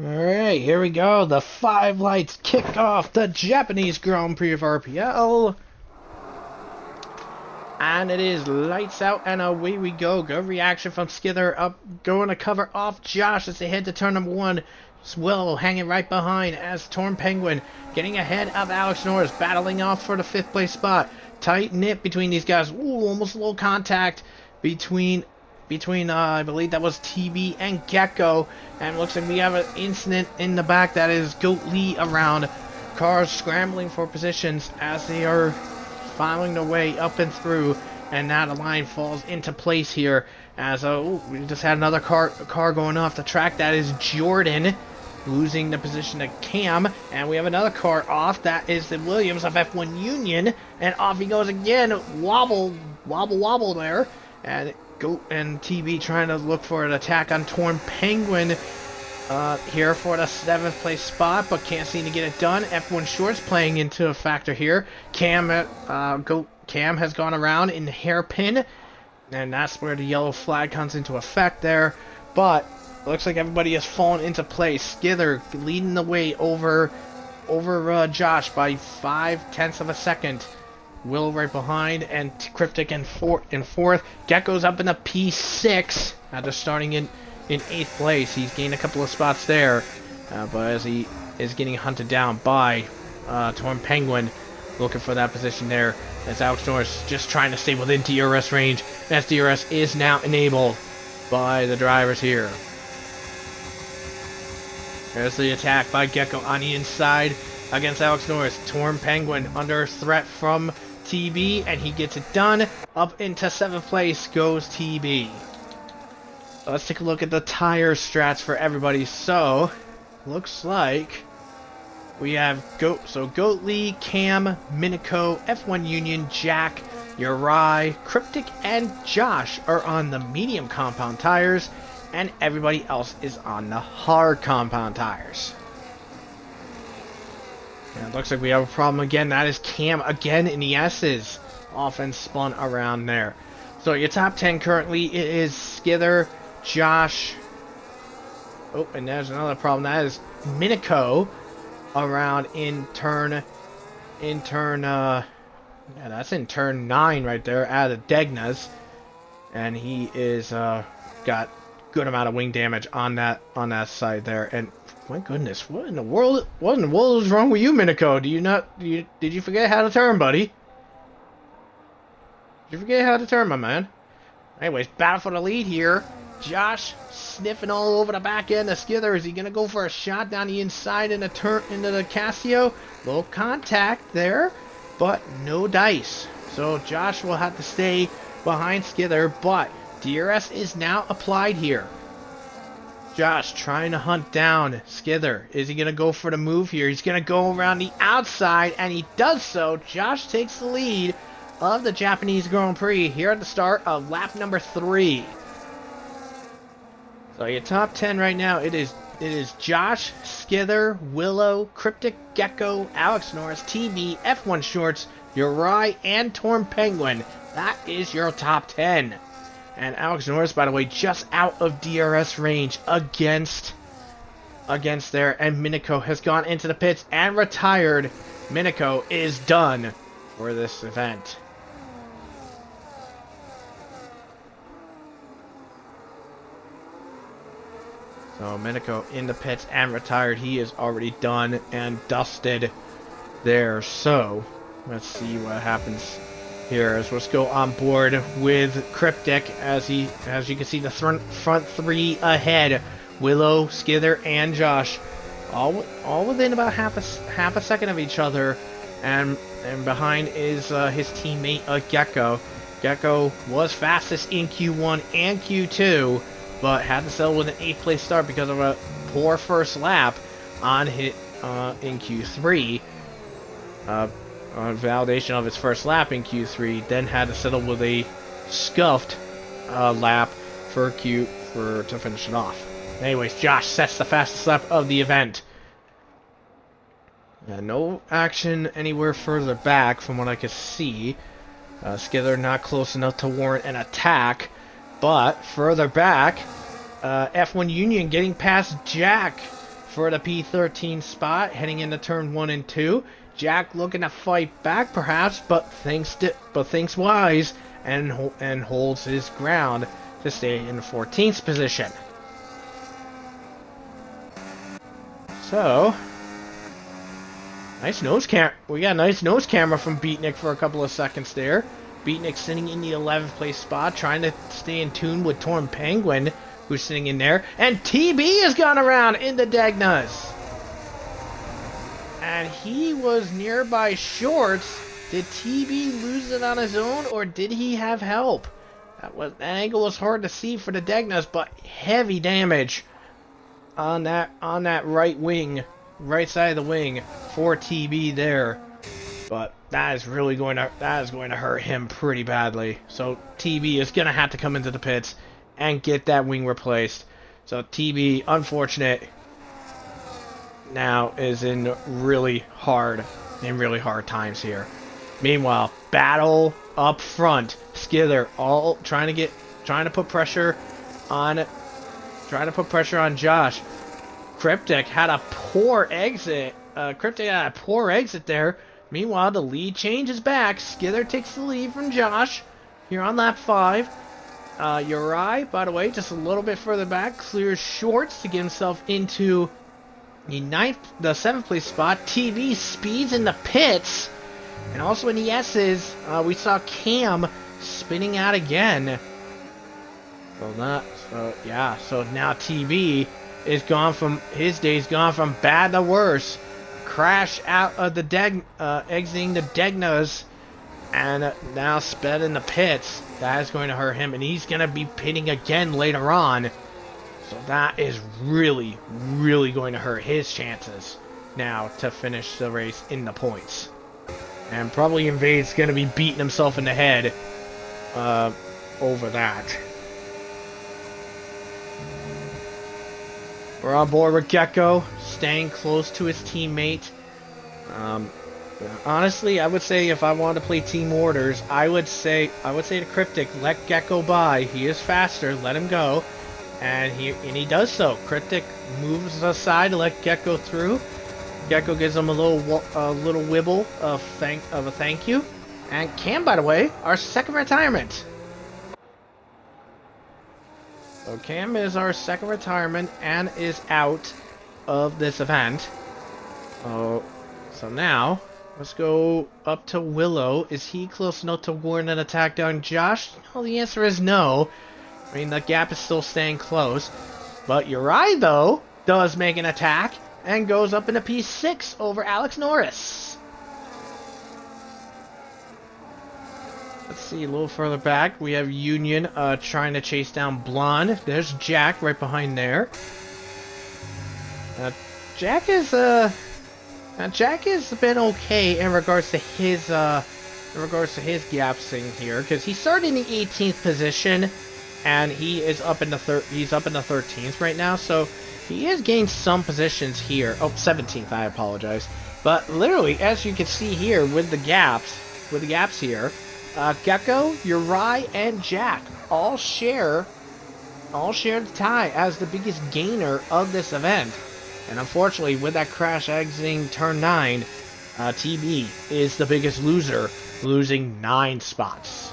Alright, here we go. The 5 lights kick off the Japanese Grand Prix of RPL. And it is lights out and away we go. Good reaction from Skither up, going to cover off Josh as they head to turn number 1. Will hanging right behind as Torn Penguin getting ahead of Alex Norris, battling off for the 5th place spot. Tight knit between these guys. Ooh, almost low contact between I believe that was TB and Gecko. And looks like we have an incident in the back. That is Goat Lee around. Cars scrambling for positions as they are following their way up and through. And now the line falls into place here as we just had another car going off the track. That is Jordan losing the position to Cam, and we have another car off. That is the Williams of F1 Union, and off he goes again. Wobble there, and Goat and TB trying to look for an attack on Torn Penguin here for the 7th place spot, but can't seem to get it done. F1 Shorts playing into a factor here. Cam has gone around in the hairpin, and that's where the yellow flag comes into effect there. But looks like everybody has fallen into place. Skither leading the way over Josh by 0.5 of a second. Will right behind, and Cryptic in fourth. Gecko's up in the P6 after starting in 8th place. He's gained a couple of spots there, but as he is getting hunted down by Torn Penguin, looking for that position there. As Alex Norris just trying to stay within DRS range. As DRS is now enabled by the drivers here. There's the attack by Gecko on the inside against Alex Norris. Torn Penguin under threat from TB, and he gets it done. Up into 7th place goes TB. Let's take a look at the tire strats for everybody. So, looks like we have Goat Lee, Cam, Minico, F1 Union, Jack, Uri, Cryptic, and Josh are on the medium compound tires, and everybody else is on the hard compound tires. And it looks like we have a problem again. That is Cam again in the S's. Off and spun around there. So your top 10 currently it is Skither, Josh. Oh, and there's another problem. That is Minico around in turn yeah, that's in turn 9 right there out of Degna's, and he is got good amount of wing damage on that side there. And my goodness, what in the world is wrong with you, Minico? Did you forget how to turn, buddy? Did you forget how to turn, my man? Anyways, battle for the lead here. Josh sniffing all over the back end of Skither. Is he gonna go for a shot down the inside in the turn into the Casio? Low contact there, but no dice. So Josh will have to stay behind Skither, but DRS is now applied here. Josh trying to hunt down Skither. Is he gonna go for the move here? He's gonna go around the outside, and he does so. Josh takes the lead of the Japanese Grand Prix here at the start of lap number 3. So your top 10 right now, it is Josh, Skither, Willow, Cryptic, Gecko, Alex Norris, TB, F1 Shorts, Uri, and Torn Penguin. That is your top 10. And Alex Norris, by the way, just out of DRS range against there, and Minico has gone into the pits and retired. Minico is done for this event. So Minico in the pits and retired. He is already done and dusted there. So let's see what happens here as let's go on board with Cryptic as you can see the front 3 ahead. Willow, Skither, and Josh all within about half a second of each other, and behind is his teammate Gecko. Gecko was fastest in Q1 and Q2, but had to settle with an 8th place start because of a poor first lap on hit in Q3. On validation of his first lap in Q3, then had to settle with a scuffed lap to finish it off. Anyways, Josh sets the fastest lap of the event. No action anywhere further back from what I could see. Skither not close enough to warrant an attack, but further back, F1 Union getting past Jack for the P13 spot, heading into turn 1 and 2. Jack looking to fight back, perhaps, but thinks wise and holds his ground to stay in the 14th position. So, nice nose cam. We got a nice nose camera from Beatnik for a couple of seconds there. Beatnik sitting in the 11th place spot, trying to stay in tune with Torn Penguin, who's sitting in there. And TB has gone around in the Degnas. And he was nearby shorts. Did TB lose it on his own, or did he have help? That angle was hard to see for the Degnas, but heavy damage on that right wing, right side of the wing for TB there. But that is going to hurt him pretty badly. So TB is gonna have to come into the pits and get that wing replaced. So TB, unfortunate, now is in really hard times here. Meanwhile, battle up front. Skither all trying to put pressure on Josh. Cryptic had a poor exit. There. Meanwhile, the lead changes back. Skither takes the lead from Josh here on lap 5. Uri, by the way, just a little bit further back, clears shorts to get himself into the 7th place spot. TB speeds in the pits, and also in the S's, we saw Cam spinning out again. So now TB is gone from his days gone from bad to worse. Crash out of the exiting the Degnas, and now sped in the pits. That is going to hurt him, and he's going to be pitting again later on. So that is really, really going to hurt his chances now to finish the race in the points. And probably Invade's going to be beating himself in the head over that. We're on board with Gecko, staying close to his teammate. Honestly, I would say if I wanted to play team orders, I would say to Cryptic, let Gecko by. He is faster, let him go. And he does so. Cryptic moves aside to let Gecko through. Gecko gives him a little wibble of a thank you. And Cam, by the way, our second retirement. So Cam is our second retirement and is out of this event. So now, let's go up to Willow. Is he close enough to warrant an attack down Josh? Well, the answer is no. I mean, the gap is still staying close. But Uri, though, does make an attack and goes up into P6 over Alex Norris. Let's see, a little further back, we have Union trying to chase down Blonde. There's Jack right behind there. Jack has been okay in regards to his gapsing here, because he started in the 18th position, and he is up in the 13th right now. So he has gained some positions here. Oh, 17th, I apologize. But literally, as you can see here, with the gaps here, Gecko, Uri, and Jack all share the tie as the biggest gainer of this event. And unfortunately, with that crash exiting turn 9, TB is the biggest loser, losing 9 spots.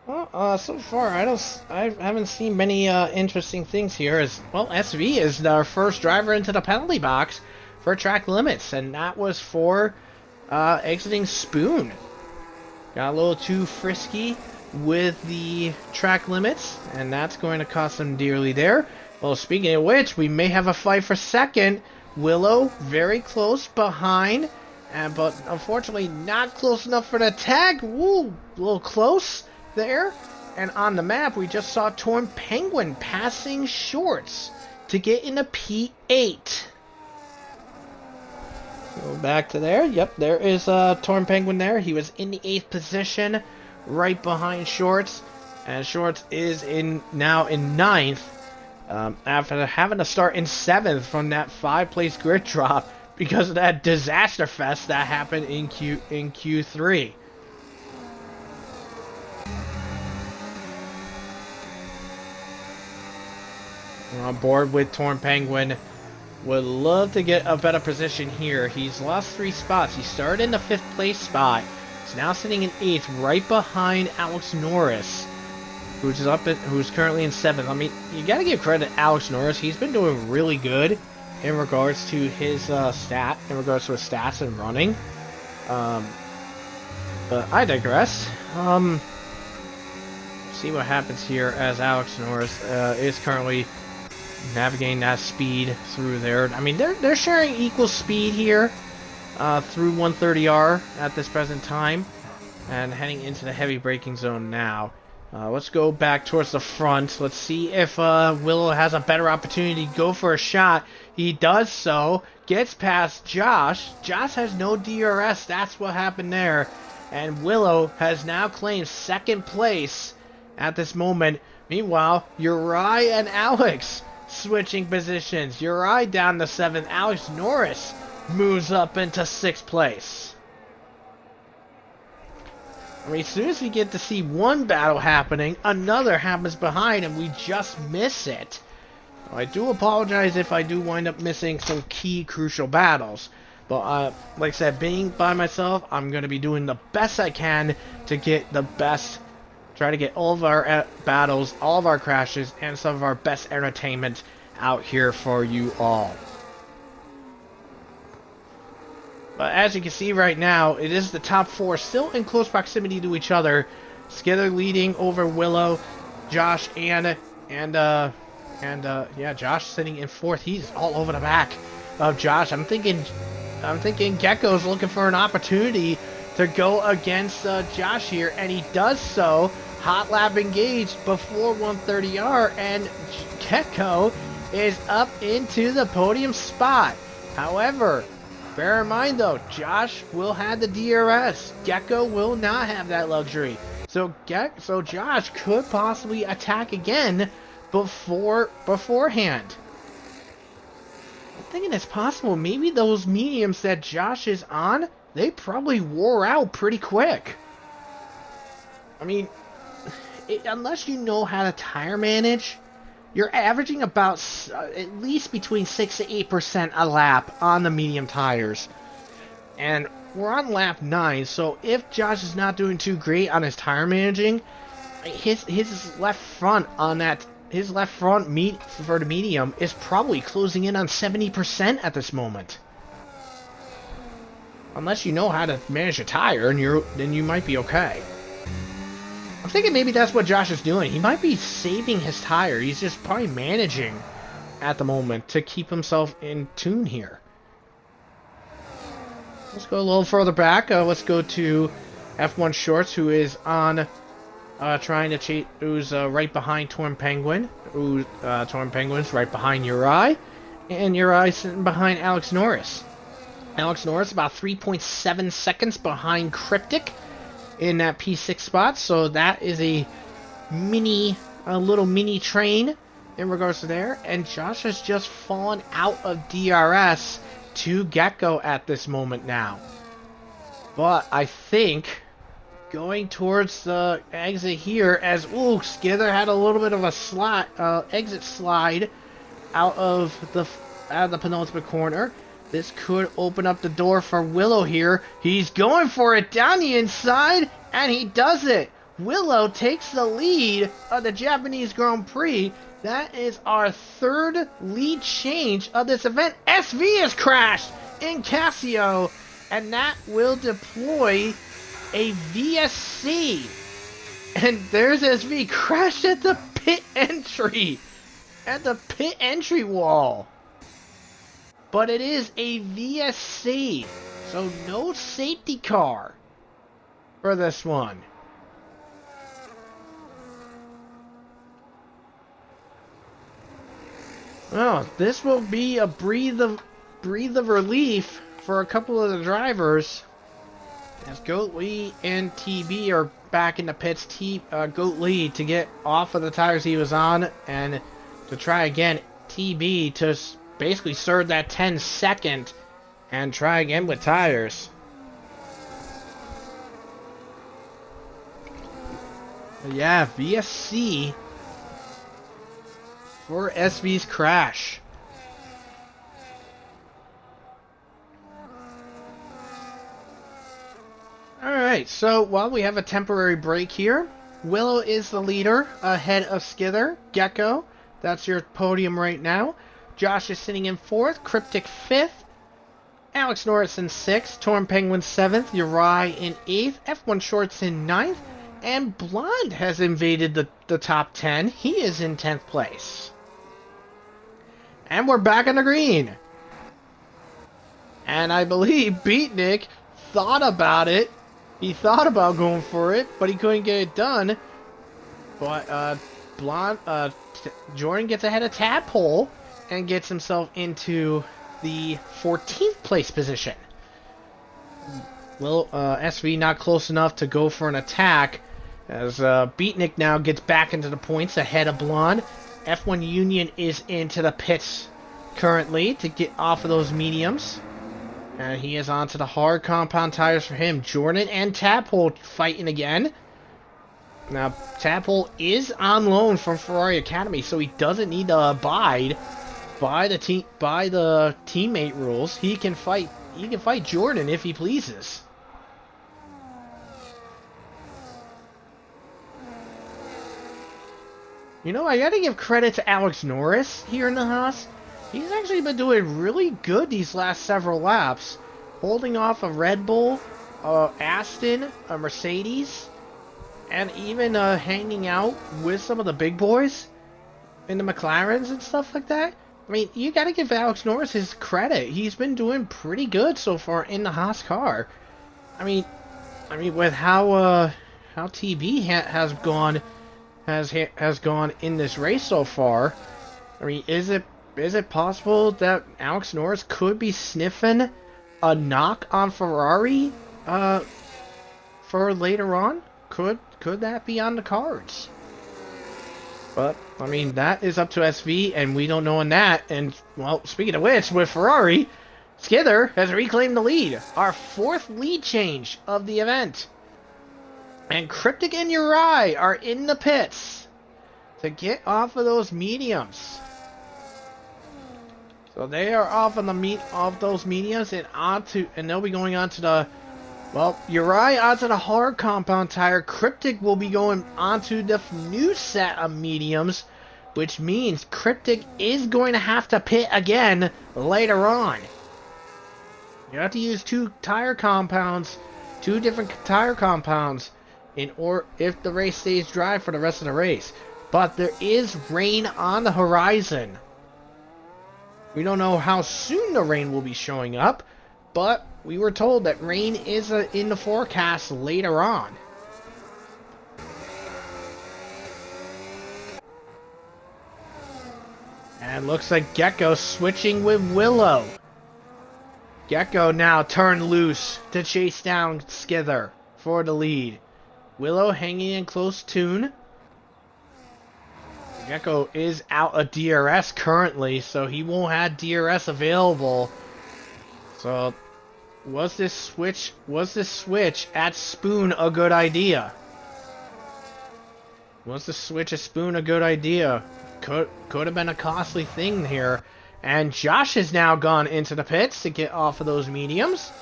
Well, so far I haven't seen many interesting things here. As well, SV is our first driver into the penalty box for track limits, and that was for exiting Spoon. Got a little too frisky with the track limits, and that's going to cost them dearly there. Well, speaking of which, we may have a fight for second. Willow very close behind, but unfortunately not close enough for the tag. Woo, a little close there. And on the map, we just saw Torn Penguin passing Shorts to get into P8. Go back to there. Yep, there is Torn Penguin there. He was in the 8th position, right behind Shorts. And Shorts is now in 9th, after having to start in 7th from that 5-place grid drop because of that disaster fest that happened in Q3. We're on board with Torn Penguin. Would love to get a better position here. He's lost 3 spots. He started in the 5th place spot. He's now sitting in 8th, right behind Alex Norris, who's currently in 7th. I mean, you gotta give credit to Alex Norris. He's been doing really good in regards to his stats and running. But I digress. See what happens here as Alex Norris is currently navigating that speed through there. I mean, they're sharing equal speed here through 130R at this present time, and heading into the heavy braking zone now. Let's go back towards the front. Let's see if Willow has a better opportunity to go for a shot. He does so. Gets past Josh. Josh has no DRS. That's what happened there. And Willow has now claimed 2nd place at this moment. Meanwhile, Uri and Alex switching positions. Uri down to 7th. Alex Norris moves up into 6th place. I mean, as soon as we get to see one battle happening, another happens behind and we just miss it. I do apologize if I do wind up missing some key crucial battles. But like I said, being by myself, I'm going to be doing the best I can to get the best, try to get all of our battles, all of our crashes, and some of our best entertainment out here for you all. But as you can see right now, it is the top 4 still in close proximity to each other. Skither leading over Willow, Josh, and Josh sitting in 4th. He's all over the back of Josh. I'm thinking Gecko's looking for an opportunity to go against Josh here, and he does so. Hot lap engaged before 130R, and Gecko is up into the podium spot. However, bear in mind though, Josh will have the DRS. Gecko will not have that luxury. So Josh could possibly attack again beforehand. I'm thinking it's possible. Maybe those mediums that Josh is on, they probably wore out pretty quick. I mean, unless you know how to tire manage, you're averaging about at least between 6 to 8% a lap on the medium tires. And we're on lap 9, so if Josh is not doing too great on his tire managing, his left front on that, his left front for the medium is probably closing in on 70% at this moment. Unless you know how to manage a tire, and then you might be okay. I'm thinking maybe that's what Josh is doing. He might be saving his tire. He's just probably managing at the moment to keep himself in tune here. Let's go a little further back. Let's go to F1 Shorts, who is on trying to chase, who's right behind Torn Penguin. Torn Penguin's right behind Uri, and Uri sitting behind Alex Norris. Alex Norris about 3.7 seconds behind Cryptic in that P6 spot, so that is a little mini train in regards to there. And Josh has just fallen out of DRS to Gecko at this moment now. But I think going towards the exit here, as Skither had a little bit of a exit slide out of the penultimate corner. This could open up the door for Willow here. He's going for it down the inside, and he does it. Willow takes the lead of the Japanese Grand Prix. That is our 3rd lead change of this event. SV has crashed in Casio, and that will deploy a VSC. And there's SV crashed at the pit entry. At the pit entry wall. But it is a VSC, so no safety car for this one. Well, this will be a breathe of relief for a couple of the drivers, as Goat Lee and TB are back in the pits. Goat Lee to get off of the tires he was on, and to try again, TB to basically serve that 10-second and try again with tires. But yeah, VSC for SV's crash. Alright, so while we have a temporary break here, Willow is the leader ahead of Skither. Gecko, that's your podium right now. Josh is sitting in 4th, Cryptic 5th, Alex Norris in 6th, Torn Penguin 7th, Uri in 8th, F1 Shorts in 9th, and Blonde has invaded the top 10. He is in 10th place. And we're back on the green. And I believe Beatnik thought about it. He thought about going for it, but he couldn't get it done. But Jordan gets ahead of Tadpole and gets himself into the 14th place position. Well, SV not close enough to go for an attack, as Beatnik now gets back into the points ahead of Blonde. F1 Union is into the pits currently to get off of those mediums. And he is onto the hard compound tires for him. Jordan and Tadpole fighting again. Now, Tadpole is on loan from Ferrari Academy, so he doesn't need to abide by the teammate rules. He can fight Jordan if he pleases. You know, I gotta give credit to Alex Norris here in the Haas. He's actually been doing really good these last several laps. Holding off a Red Bull, Aston, a Mercedes, and even hanging out with some of the big boys in the McLarens and stuff like that. I mean, you gotta give Alex Norris his credit. He's been doing pretty good so far in the Haas car. I mean, with how TB has gone in this race so far. I mean, is it possible that Alex Norris could be sniffing a knock on Ferrari for later on? Could that be on the cards? But, I mean, that is up to SV, and we don't know on that. And, well, speaking of which, with Ferrari, Skither has reclaimed the lead. Our 4th lead change of the event. And Cryptic and Uri are in the pits to get off of those mediums. So they are off on those mediums and they'll be going on to the, well, Uri onto the hard compound tire. Cryptic will be going onto the new set of mediums, which means Cryptic is going to have to pit again later on. You have to use two different tire compounds, if the race stays dry for the rest of the race. But there is rain on the horizon. We don't know how soon the rain will be showing up, but we were told that rain is in the forecast later on. And looks like Gecko switching with Willow. Gecko now turned loose to chase down Skither for the lead. Willow hanging in close tune. Gecko is out of DRS currently, so he won't have DRS available. So, was this switch at Spoon a good idea? Was the switch at Spoon a good idea? Could have been a costly thing here. And Josh has now gone into the pits to get off of those mediums.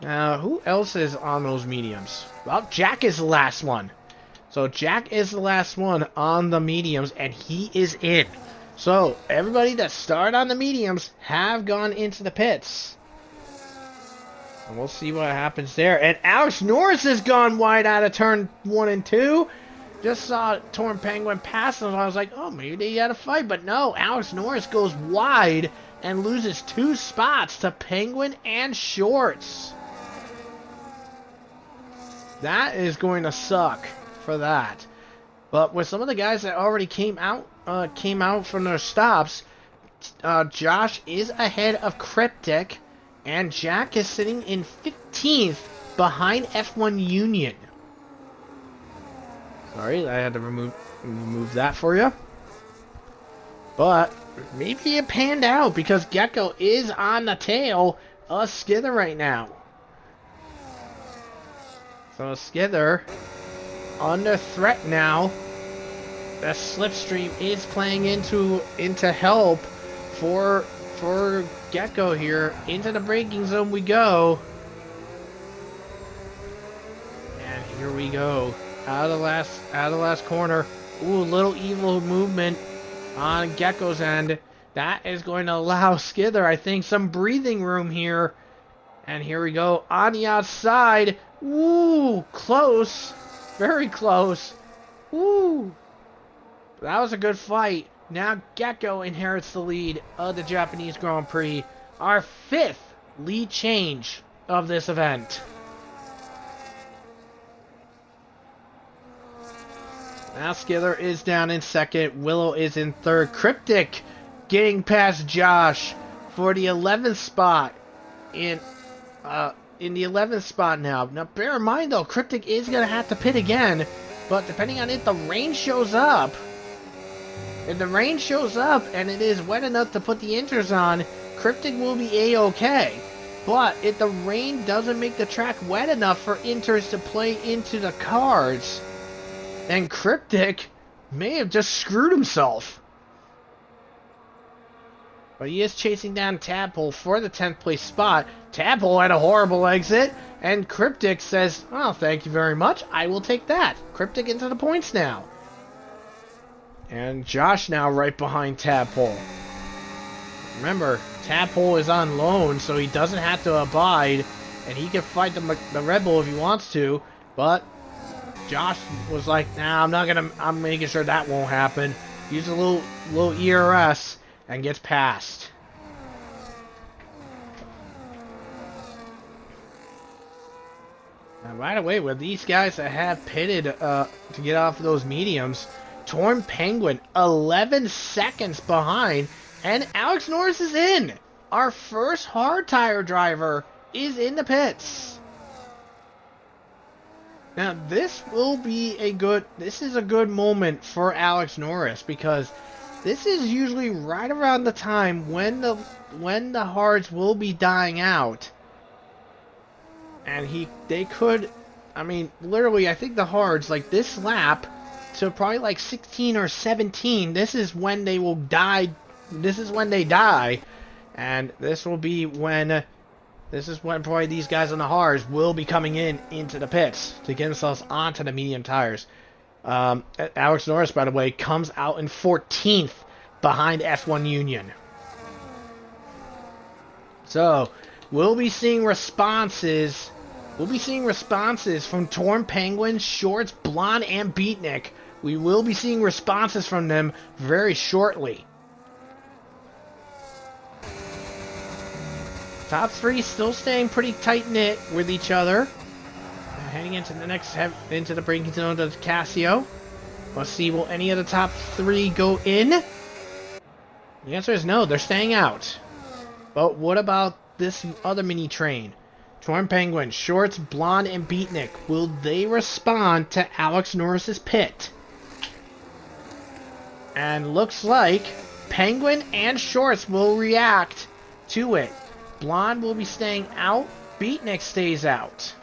Who else is on those mediums? Well, Jack is the last one. So Jack is the last one on the mediums, and he is in. So everybody that started on the mediums have gone into the pits. And we'll see what happens there. And Alex Norris has gone wide out of turn 1 and 2. Just saw Torn Penguin pass him. I was like, oh, maybe they had a fight. But no, Alex Norris goes wide and loses 2 spots to Penguin and Shorts. That is going to suck for that. But with some of the guys that already came out from their stops, Josh is ahead of Cryptic, and Jack is sitting in 15th behind F1 Union. Sorry, I had to remove that for you. But maybe it panned out because Gecko is on the tail of Skither right now. So Skither under threat now the slipstream is playing into help for Gecko here. Into the braking zone we go. And here we go. Out of the last corner. Ooh, little evil movement on Gecko's end. That is going to allow Skither, I think, some breathing room here. And here we go on the outside. Ooh, close. Very close. Ooh. That was a good fight. Now Gecko inherits the lead of the Japanese Grand Prix. Our 5th lead change of this event. Now Skither is down in 2nd. Willow is in 3rd. Cryptic getting past Josh for the 11th spot in the 11th spot now. Now bear in mind though, Cryptic is going to have to pit again, but depending on if the rain shows up, and it is wet enough to put the inters on, Cryptic will be A-okay. But if the rain doesn't make the track wet enough for inters to play into the cars, then Cryptic may have just screwed himself. But he is chasing down Tadpole for the 10th place spot. Tadpole had a horrible exit, and Cryptic says, "Oh, thank you very much. I will take that." Cryptic into the points now. And Josh now right behind Tadpole. Remember, Tadpole is on loan, so he doesn't have to abide, and he can fight the Red Bull if he wants to, but Josh was like, "Nah, I'm making sure that won't happen." Use a little ERS and gets past. Now, right away, with these guys that have pitted to get off those mediums, Torn Penguin 11 seconds behind, and Alex Norris is in. Our first hard tire driver is in the pits. Now this is a good moment for Alex Norris, because this is usually right around the time when the hards will be dying out. And literally, I think the hards, like this lap, to probably like 16 or 17, this is when they will die. This is when they die. And this will be when, this is when probably these guys on the hards will be coming into the pits to get themselves onto the medium tires. Alex Norris, by the way, comes out in 14th behind F1 Union. So, we'll be seeing responses. From Torn Penguin, Shorts, Blonde, and Beatnik. We will be seeing responses from them very shortly. Top 3 still staying pretty tight-knit with each other. Heading into the braking zone of Casio. Let's see, will any of the top 3 go in? The answer is no, they're staying out. But what about this other mini train? Torn Penguin, Shorts, Blonde, and Beatnik. Will they respond to Alex Norris's pit? And looks like Penguin and Shorts will react to it. Blonde will be staying out. Beatnik stays out.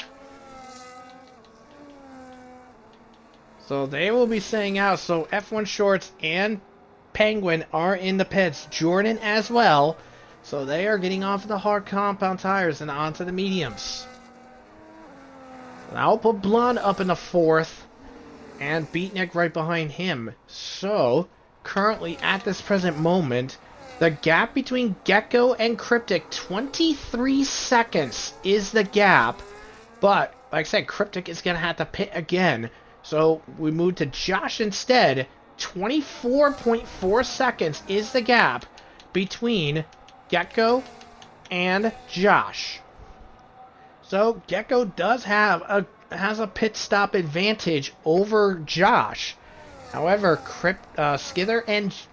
So they will be staying out. So F1 Shorts and Penguin are in the pits. Jordan as well. So they are getting off the hard compound tires and onto the mediums. And I'll put Blonde up in the 4th. And Beatnik right behind him. So, currently at this present moment, the gap between Gecko and Cryptic, 23 seconds is the gap. But, like I said, Cryptic is going to have to pit again. So, we move to Josh instead. 24.4 seconds is the gap between Gecko and Josh. So, Gecko does has a pit stop advantage over Josh. However, Skither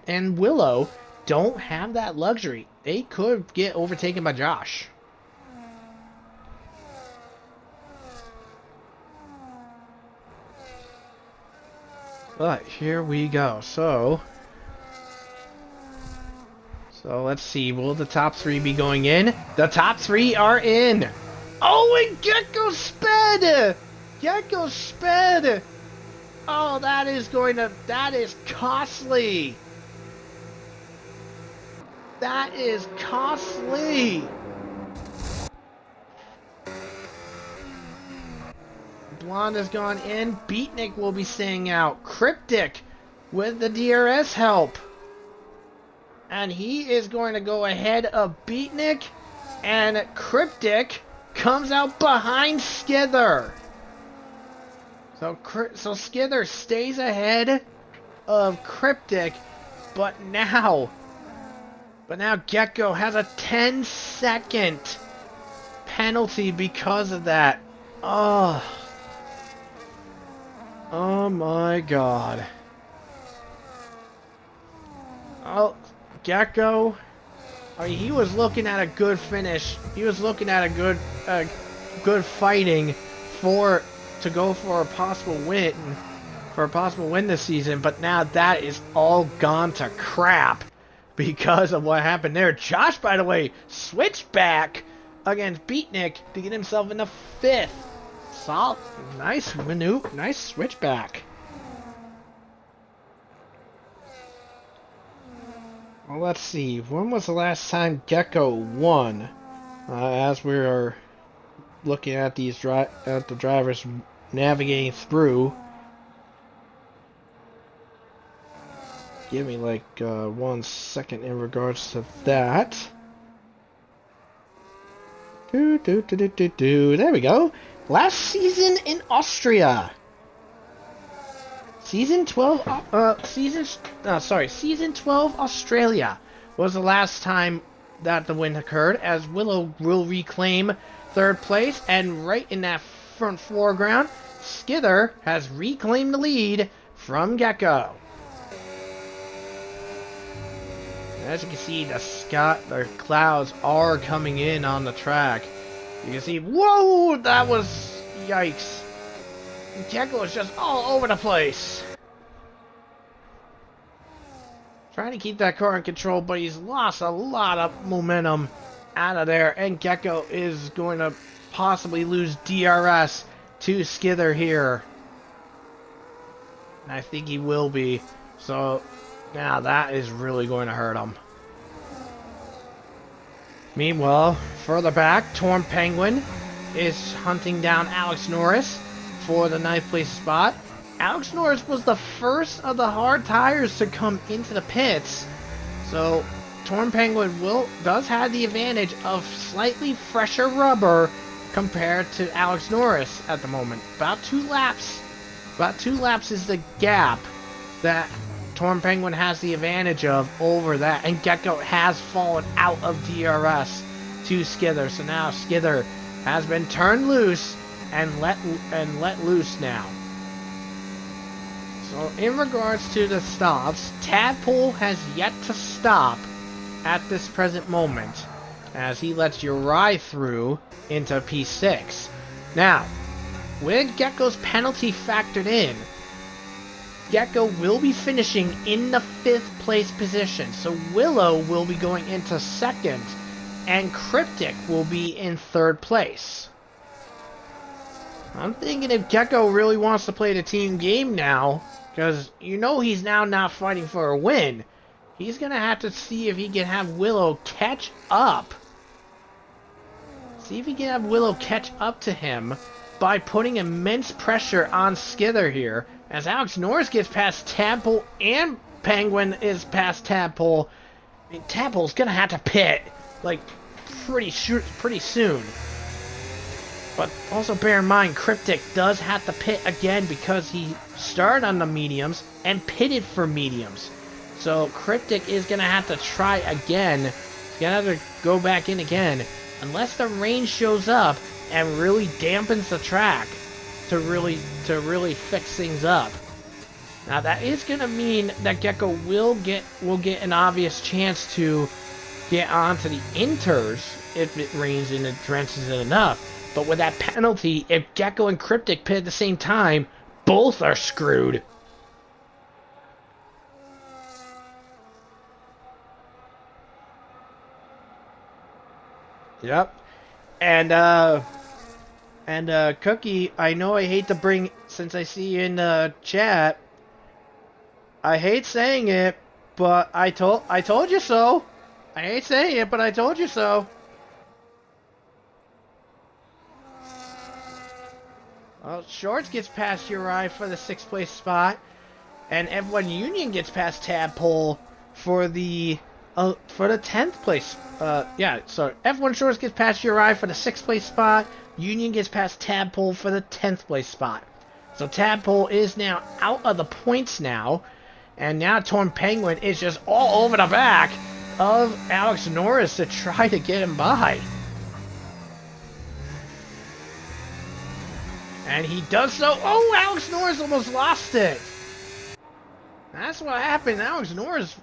and Willow don't have that luxury. They could get overtaken by Josh. But here we go. So let's see. Will the top 3 be going in? The top 3 are in. Oh, and Gecko sped. Oh, that is costly. That is costly. Blonde has gone in. Beatnik will be staying out. Cryptic with the DRS help. And he is going to go ahead of Beatnik. And Cryptic comes out behind Skither. So Skither stays ahead of Cryptic. But now Gecko has a 10-second penalty because of that. Oh my god. Oh, Gecko. I mean, he was looking at a good finish. He was looking at a good fighting to go for a possible win this season. But now that is all gone to crap because of what happened there. Josh, by the way, switched back against Beatnik to get himself in the 5th. Solid, nice maneuver, nice switchback. Well, let's see. When was the last time Gecko won? As we are looking at the drivers navigating through. Give me like 1 second in regards to that. There we go. Last season in Austria. Season 12 Australia was the last time that the win occurred, as Willow will reclaim 3rd place, and right in that front foreground, Skither has reclaimed the lead from Gecko. As you can see, the clouds are coming in on the track. You can see, whoa, that was, yikes. Gecko is just all over the place. Trying to keep that car in control, but he's lost a lot of momentum out of there. And Gecko is going to possibly lose DRS to Skither here. And I think he will be. So now that is really going to hurt him. Meanwhile, further back, Torn Penguin is hunting down Alex Norris for the 9th place spot. Alex Norris was the first of the hard tires to come into the pits, so Torn Penguin does have the advantage of slightly fresher rubber compared to Alex Norris at the moment. About 2 laps is the gap that Torn Penguin has the advantage of over that, and Gecko has fallen out of DRS to Skither. So now Skither has been turned loose and let loose now. So in regards to the stops, Tadpole has yet to stop at this present moment, as he lets Uri through into P6. Now, with Gecko's penalty factored in, Gecko will be finishing in the 5th place position. So Willow will be going into 2nd, and Cryptic will be in 3rd place. I'm thinking if Gecko really wants to play the team game now, because you know he's now not fighting for a win, he's going to have to see if he can have Willow catch up. See if he can have Willow catch up to him by putting immense pressure on Skither here. As Alex Norris gets past Tadpole and Penguin is past Tadpole. I mean, Tadpole's going to have to pit, like, pretty soon. But also bear in mind, Cryptic does have to pit again because he started on the mediums and pitted for mediums. So Cryptic is going to have to try again. He's going to have to go back in again. Unless the rain shows up and really dampens the track to really fix things up. Now that is going to mean that Gecko will get an obvious chance to get onto the inters if it rains and it drenches it enough. But with that penalty, if Gecko and Cryptic pit at the same time, both are screwed. Yep. And And Cookie, I know I hate to bring, since I see you in the chat, I hate saying it, but I told you so. I hate saying it, but I told you so. Well, Shorts gets past Uri for the 6th place spot, and F1 Union gets past Tadpole for the 10th place. Yeah, so F1 Shorts gets past Uri for the 6th place spot. Union gets past Tadpole for the 10th place spot. So Tadpole is now out of the points now, and now Torn Penguin is just all over the back of Alex Norris to try to get him by. And he does so. Oh, Alex Norris almost lost it. That's what happened. Alex Norris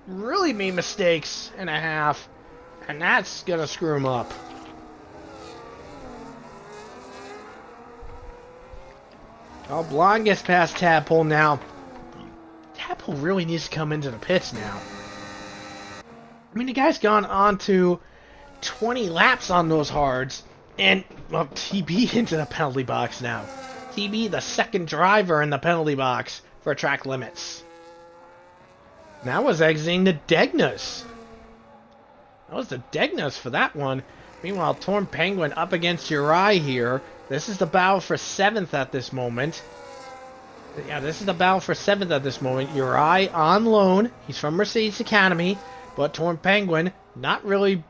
really made mistakes and a half, and that's gonna screw him up. Oh, Blonde gets past Tadpole now. Tadpole really needs to come into the pits now. I mean, the guy's gone on to 20 laps on those hards, and, well, TB into the penalty box now. TB, the second driver in the penalty box for track limits. That was exiting the Degnas. That was the Degnas for that one. Meanwhile, Torn Penguin up against Uri here. This is the battle for 7th at this moment. Yeah, this is the battle for 7th at this moment. Uri on loan. He's from Mercedes Academy, but Torn Penguin not really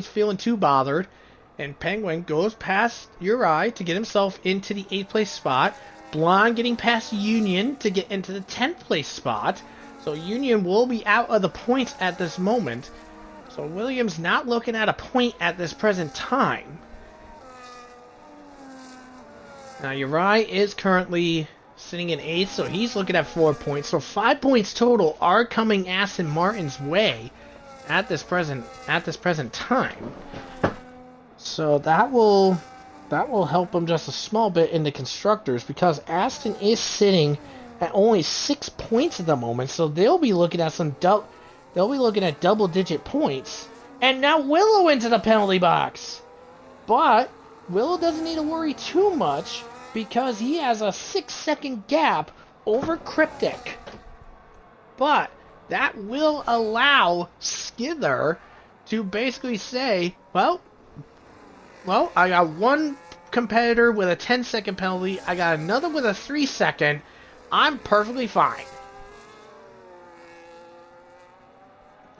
feeling too bothered. And Penguin goes past Uri to get himself into the 8th place spot. Blonde getting past Union to get into the 10th place spot. So Union will be out of the points at this moment. So Williams not looking at a point at this present time. Now Uri is currently sitting in 8th, so he's looking at 4 points. So 5 points total are coming Aston Martin's way at this present time. So that will help them just a small bit in the constructors, because Aston is sitting at only 6 points at the moment, so they'll be looking at double-digit points. And now Willow into the penalty box, but Willow doesn't need to worry too much because he has a 6-second gap over Cryptic. But that will allow Skither to basically say, well, I got one competitor with a 10-second penalty. I got another with a 3-second. I'm perfectly fine.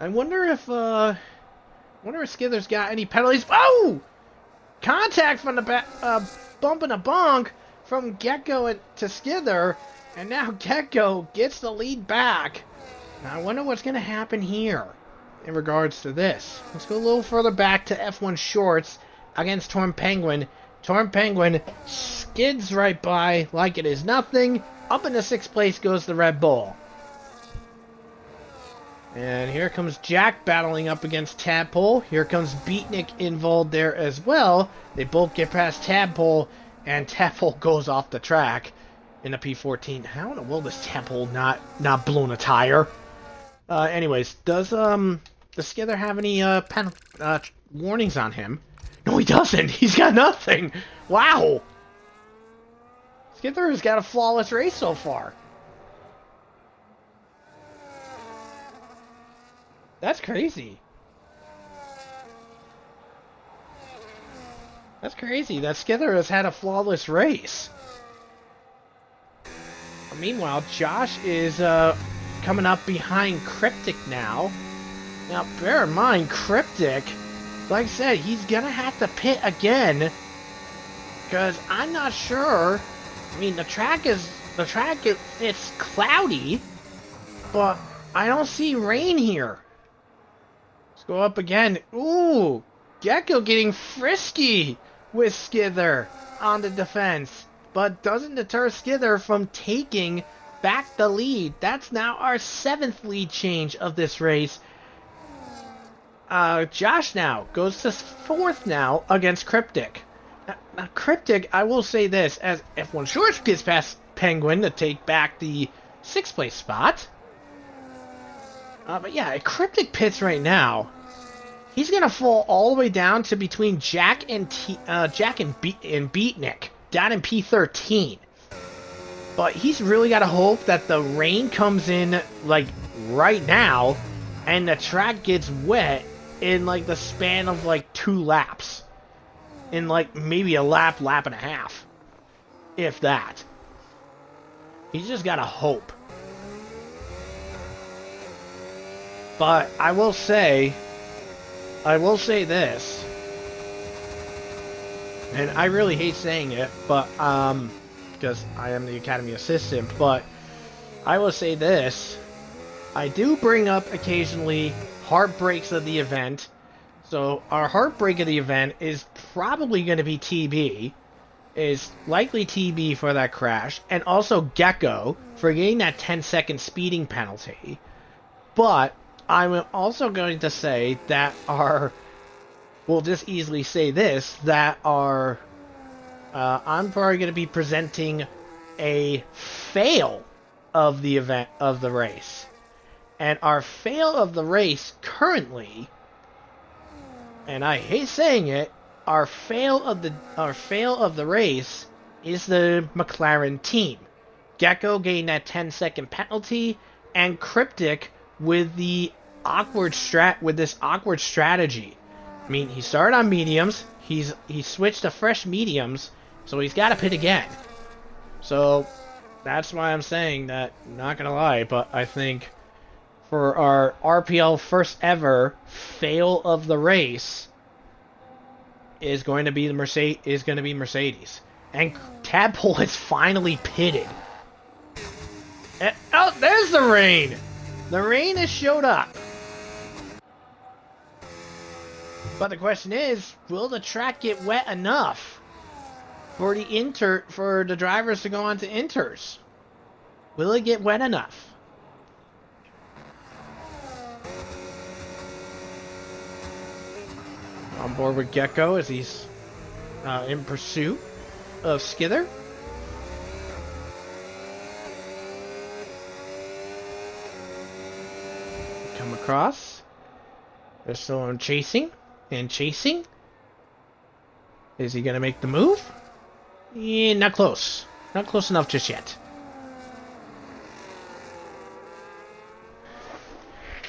I wonder if Skither's got any penalties. Oh! Contact from the back, bump and a bonk from Gecko to Skither, and now Gecko gets the lead back. Now I wonder what's going to happen here in regards to this. Let's go a little further back to F1 Shorts against Torn Penguin. Torn Penguin skids right by like it is nothing. Up in the 6th place goes the Red Bull. And here comes Jack battling up against Tadpole. Here comes Beatnik involved there as well. They both get past Tadpole, and Tadpole goes off the track in the P14. How in the world does Tadpole not blown a tire? Anyways, does Skither have any warnings on him? No, he doesn't. He's got nothing. Wow. Skither has got a flawless race so far. That's crazy. That's crazy that Skither has had a flawless race. Meanwhile, Josh is coming up behind Cryptic now. Now, bear in mind, Cryptic, like I said, he's gonna have to pit again, because I'm not sure. I mean, it's cloudy, but I don't see rain here. Let's go up again. Ooh, Gecko getting frisky with Skither on the defense, but doesn't deter Skither from taking back the lead. That's now our 7th lead change of this race. Josh now goes to 4th now against Cryptic. Now, Cryptic, I will say this, as F1 Shorts gets past Penguin to take back the 6th place spot. But yeah, Cryptic pits right now. he's gonna fall all the way down to between Jack and Beatnik, down in P13. But he's really got to hope that the rain comes in, like, right now, and the track gets wet in, like, the span of, like, 2 laps. In, like, maybe a lap and a half. If that. He's just got to hope. But I will say this. And I really hate saying it, but, because I am the Academy assistant, but I will say this. I do bring up occasionally heartbreaks of the event. So our heartbreak of the event is probably going to be TB. Is likely TB for that crash. And also Gecko for getting that 10-second speeding penalty. But I'm also going to say that we'll just easily say this, that I'm probably going to be presenting a fail of the event, of the race. And our fail of the race currently, and I hate saying it, our fail of the race is the McLaren team. Gecko getting that 10-second penalty, and Cryptic with this awkward strategy. I mean, he started on mediums, he switched to fresh mediums, so he's got to pit again. So that's why I'm saying that, not gonna lie, but I think for our RPL first ever fail of the race is going to be Mercedes. And Tadpole has finally pitted. And, oh, there's the rain! The rain has showed up. But the question is, will the track get wet enough for the drivers to go on to inters? Will it get wet enough? On board with Gecko as he's in pursuit of Skither. Come across. They're still on chasing. And chasing. Is he going to make the move? Yeah, not close. Not close enough just yet.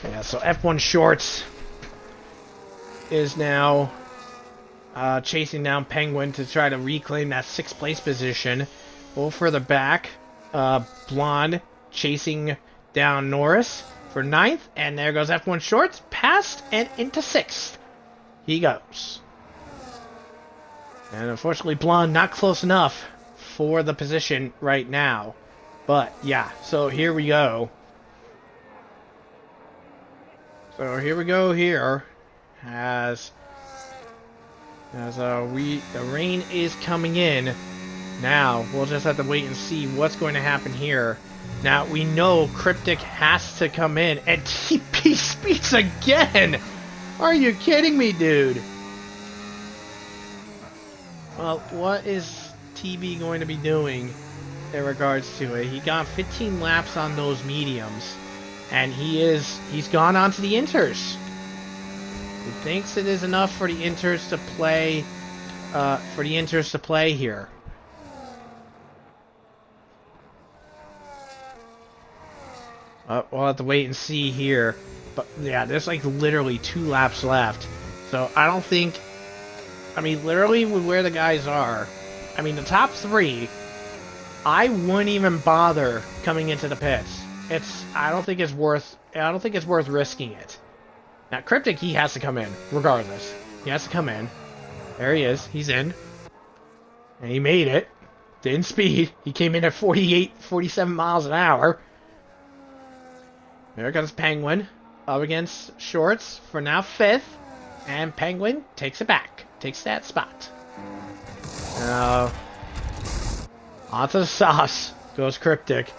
Yeah, so F1 Shorts is now chasing down Penguin to try to reclaim that 6th place position. A little further back, Blonde chasing down Norris for 9th, and there goes F1 Shorts, past and into 6th. He goes. And unfortunately, Blonde not close enough for the position right now. But yeah, so here we go. So here we go here. As the rain is coming in. Now, we'll just have to wait and see what's going to happen here. Now, we know Cryptic has to come in, and TP speeds again! Are you kidding me, dude? Well, what is TB going to be doing in regards to it? He got 15 laps on those mediums, and he's gone on to the inters. He thinks it is enough for the inters to play, here. We'll have to wait and see here. But yeah, there's like literally 2 laps left. So I don't think... I mean, literally with where the guys are, I mean, the top 3, I wouldn't even bother coming into the pits. I don't think it's worth risking it. Now, Cryptic, he has to come in, regardless. He has to come in. There he is. He's in. And he made it. Didn't speed. He came in at 47 miles an hour. There comes Penguin. Up against Shorts for now 5th. And Penguin takes it back. Takes that spot. Now, onto the sauce goes Cryptic.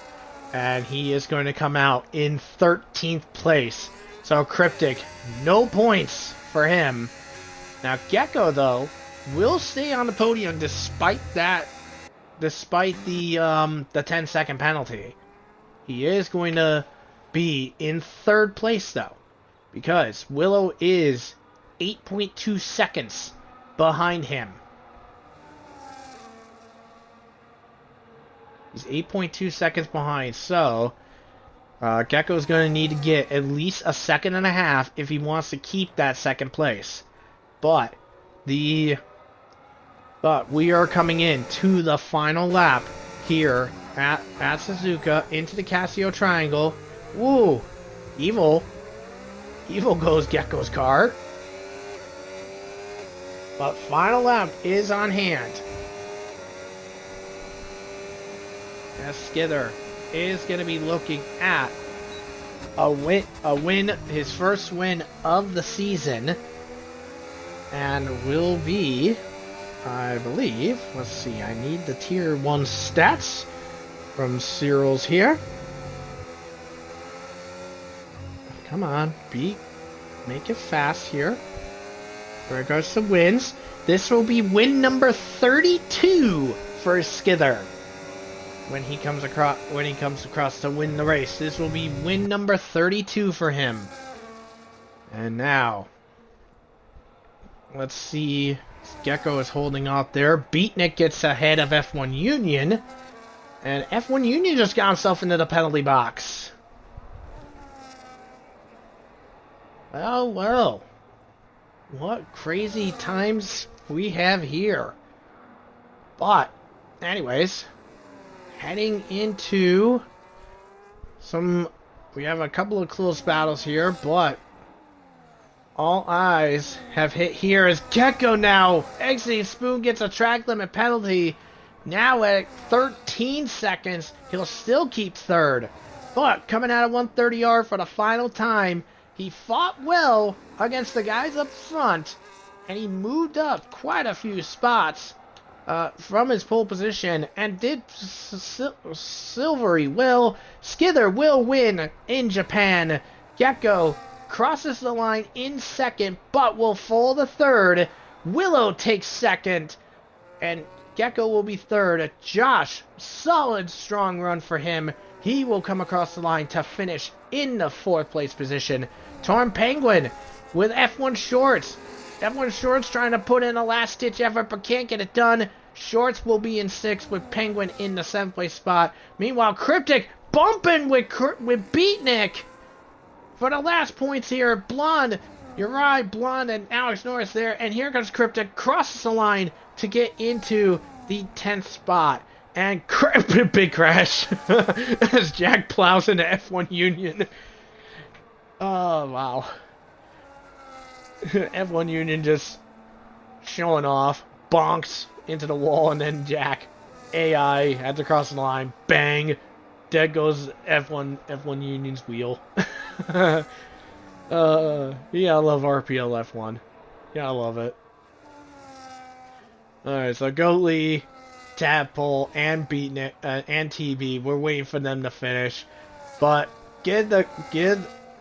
And he is going to come out in 13th place. So Cryptic, no points for him. Now Gecko, though, will stay on the podium despite the 10-second penalty. He is going to be in 3rd place, though, because Willow is 8.2 seconds behind him. He's 8.2 seconds behind, so Gecko's going to need to get at least a second and a half if he wants to keep that second place. But we are coming in to the final lap here at Suzuka into the Casio Triangle. Woo! Evil goes Gecko's car. But final lap is on hand. As Skither is going to be looking at a win, his first win of the season, and will be, I believe, let's see, I need the Tier 1 stats from Cyril's here. Come on, make it fast here. In regards to wins, this will be win number 32 for Skither. When he comes across to win the race, this will be win number 32 for him. And now, let's see. Gecko is holding off there. Beatnik gets ahead of F1 Union, and F1 Union just got himself into the penalty box. Well, what crazy times we have here. But, anyways, heading into we have a couple of close battles here, but all eyes have hit here as Gecko now exiting. Spoon gets a track limit penalty. Now at 13 seconds, he'll still keep third. But coming out of 130R for the final time, he fought well against the guys up front, and he moved up quite a few spots from his pole position and did silvery well. Skither will win in Japan. Gecko crosses the line in second, but will fall to third. Willow takes second, and Gecko will be third. Josh, solid, strong run for him. He will come across the line to finish in the fourth place position. Torn Penguin with F1 Shorts. F1 Shorts trying to put in a last-ditch effort but can't get it done. Shorts will be in sixth with Penguin in the seventh place spot. Meanwhile, Cryptic bumping with Beatnik for the last points here. Blonde, Uri, Blonde, and Alex Norris there. And here comes Cryptic, crosses the line to get into the 10th spot. And big crash as Jack plows into F1 Union. Oh, wow. F1 Union just showing off. Bonks into the wall, and then Jack. AI had to cross the line. Bang. Dead goes F1 Union's wheel. Yeah, I love RPL F1. Yeah, I love it. Alright, so Goatley, Tadpole, and Beatnik, and TB, we're waiting for them to finish. But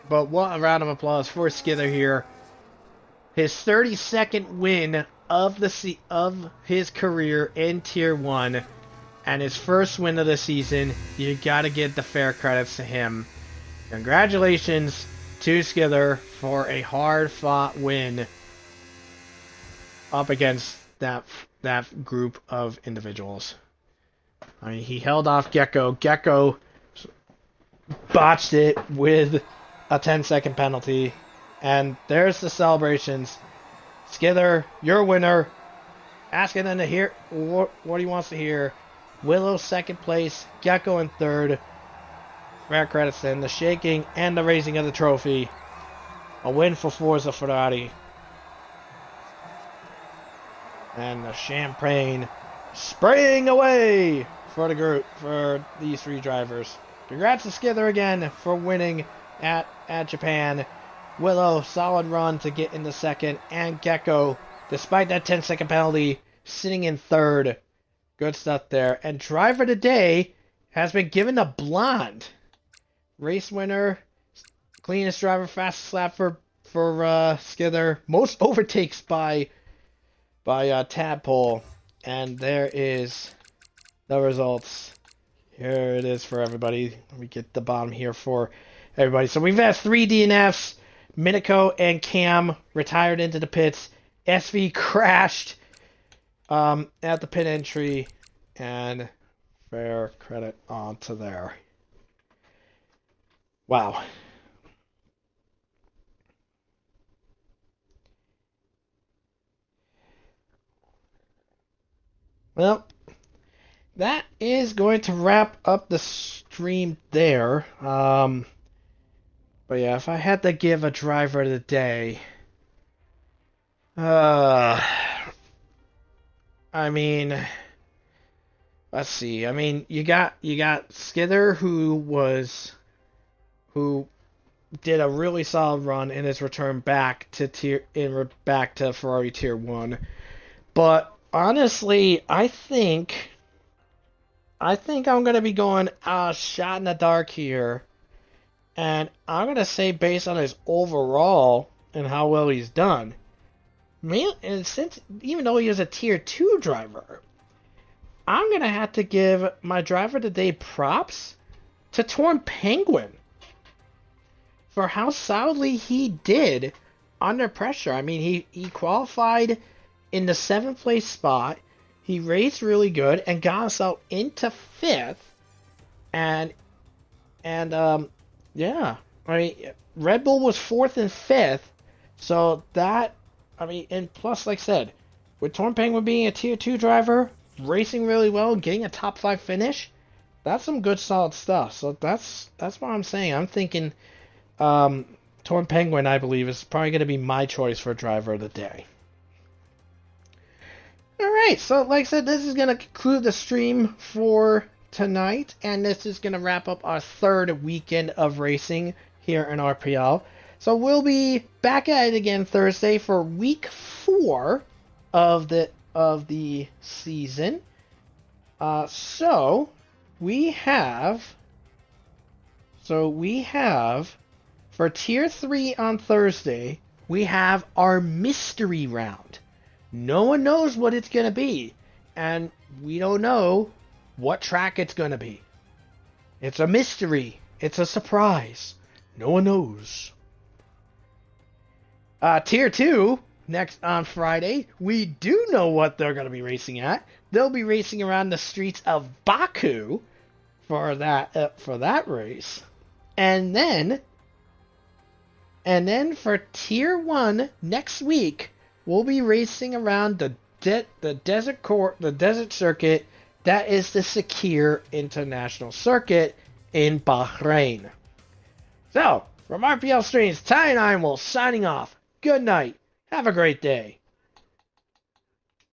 what a round of applause for Skither here. His 32nd win of his career in Tier 1, and his first win of the season. You gotta give the fair credits to him. Congratulations to Skither for a hard-fought win up against that group of individuals. I mean, he held off Gecko. Gecko botched it with a 10-second penalty. And there's the celebrations. Skither, your winner. Asking them to hear what he wants to hear. Willow second place. Gecko in third. Fair credits to him. The shaking and the raising of the trophy. A win for Forza Ferrari. And the champagne spraying away for the group, for these three drivers. Congrats to Skither again for winning at Japan. Willow, solid run to get in the second. And Gecko, despite that 10-second penalty, sitting in third. Good stuff there. And driver of the day has been given a Blonde. Race winner, cleanest driver, fastest lap for Skither. Most overtakes by Tadpole. And there is the results. Here it is for everybody. Let me get the bottom here for everybody. So we've had 3 DNFs. Minico and Cam retired into the pits. SV crashed at the pit entry, and fair credit onto there. Wow. Well, that is going to wrap up the stream there. But yeah, if I had to give a driver of the day, I mean, let's see. I mean, you got Skidder, who did a really solid run in his return back to Ferrari Tier 1. But honestly, I think I'm gonna be going shot in the dark here, and I'm gonna say based on his overall and how well he's done, man, and since even though he was a Tier 2 driver, I'm gonna have to give my driver of the day props to Torn Penguin for how solidly he did under pressure. I mean, he qualified in the 7th place spot. He raced really good and got himself into 5th. And yeah. I mean, Red Bull was 4th and 5th. So that, I mean, and plus, like I said, with Torn Penguin being a Tier 2 driver, racing really well, and getting a top 5 finish, that's some good solid stuff. So that's what I'm saying. I'm thinking Torn Penguin, I believe, is probably going to be my choice for driver of the day. Alright, so like I said, this is going to conclude the stream for tonight, and this is going to wrap up our 3rd weekend of racing here in RPL. So we'll be back at it again Thursday for week 4 of the season. So we have for Tier 3 on Thursday, we have our mystery round. No one knows what it's going to be, and we don't know what track it's going to be. It's a mystery. It's a surprise. No one knows. Tier 2, next on Friday, we do know what they're going to be racing at. They'll be racing around the streets of Baku for that race. And then for Tier 1 next week, we'll be racing around the desert circuit. That is the Sakir International Circuit in Bahrain. So, from RPL Streams, Ty and I will signing off. Good night. Have a great day.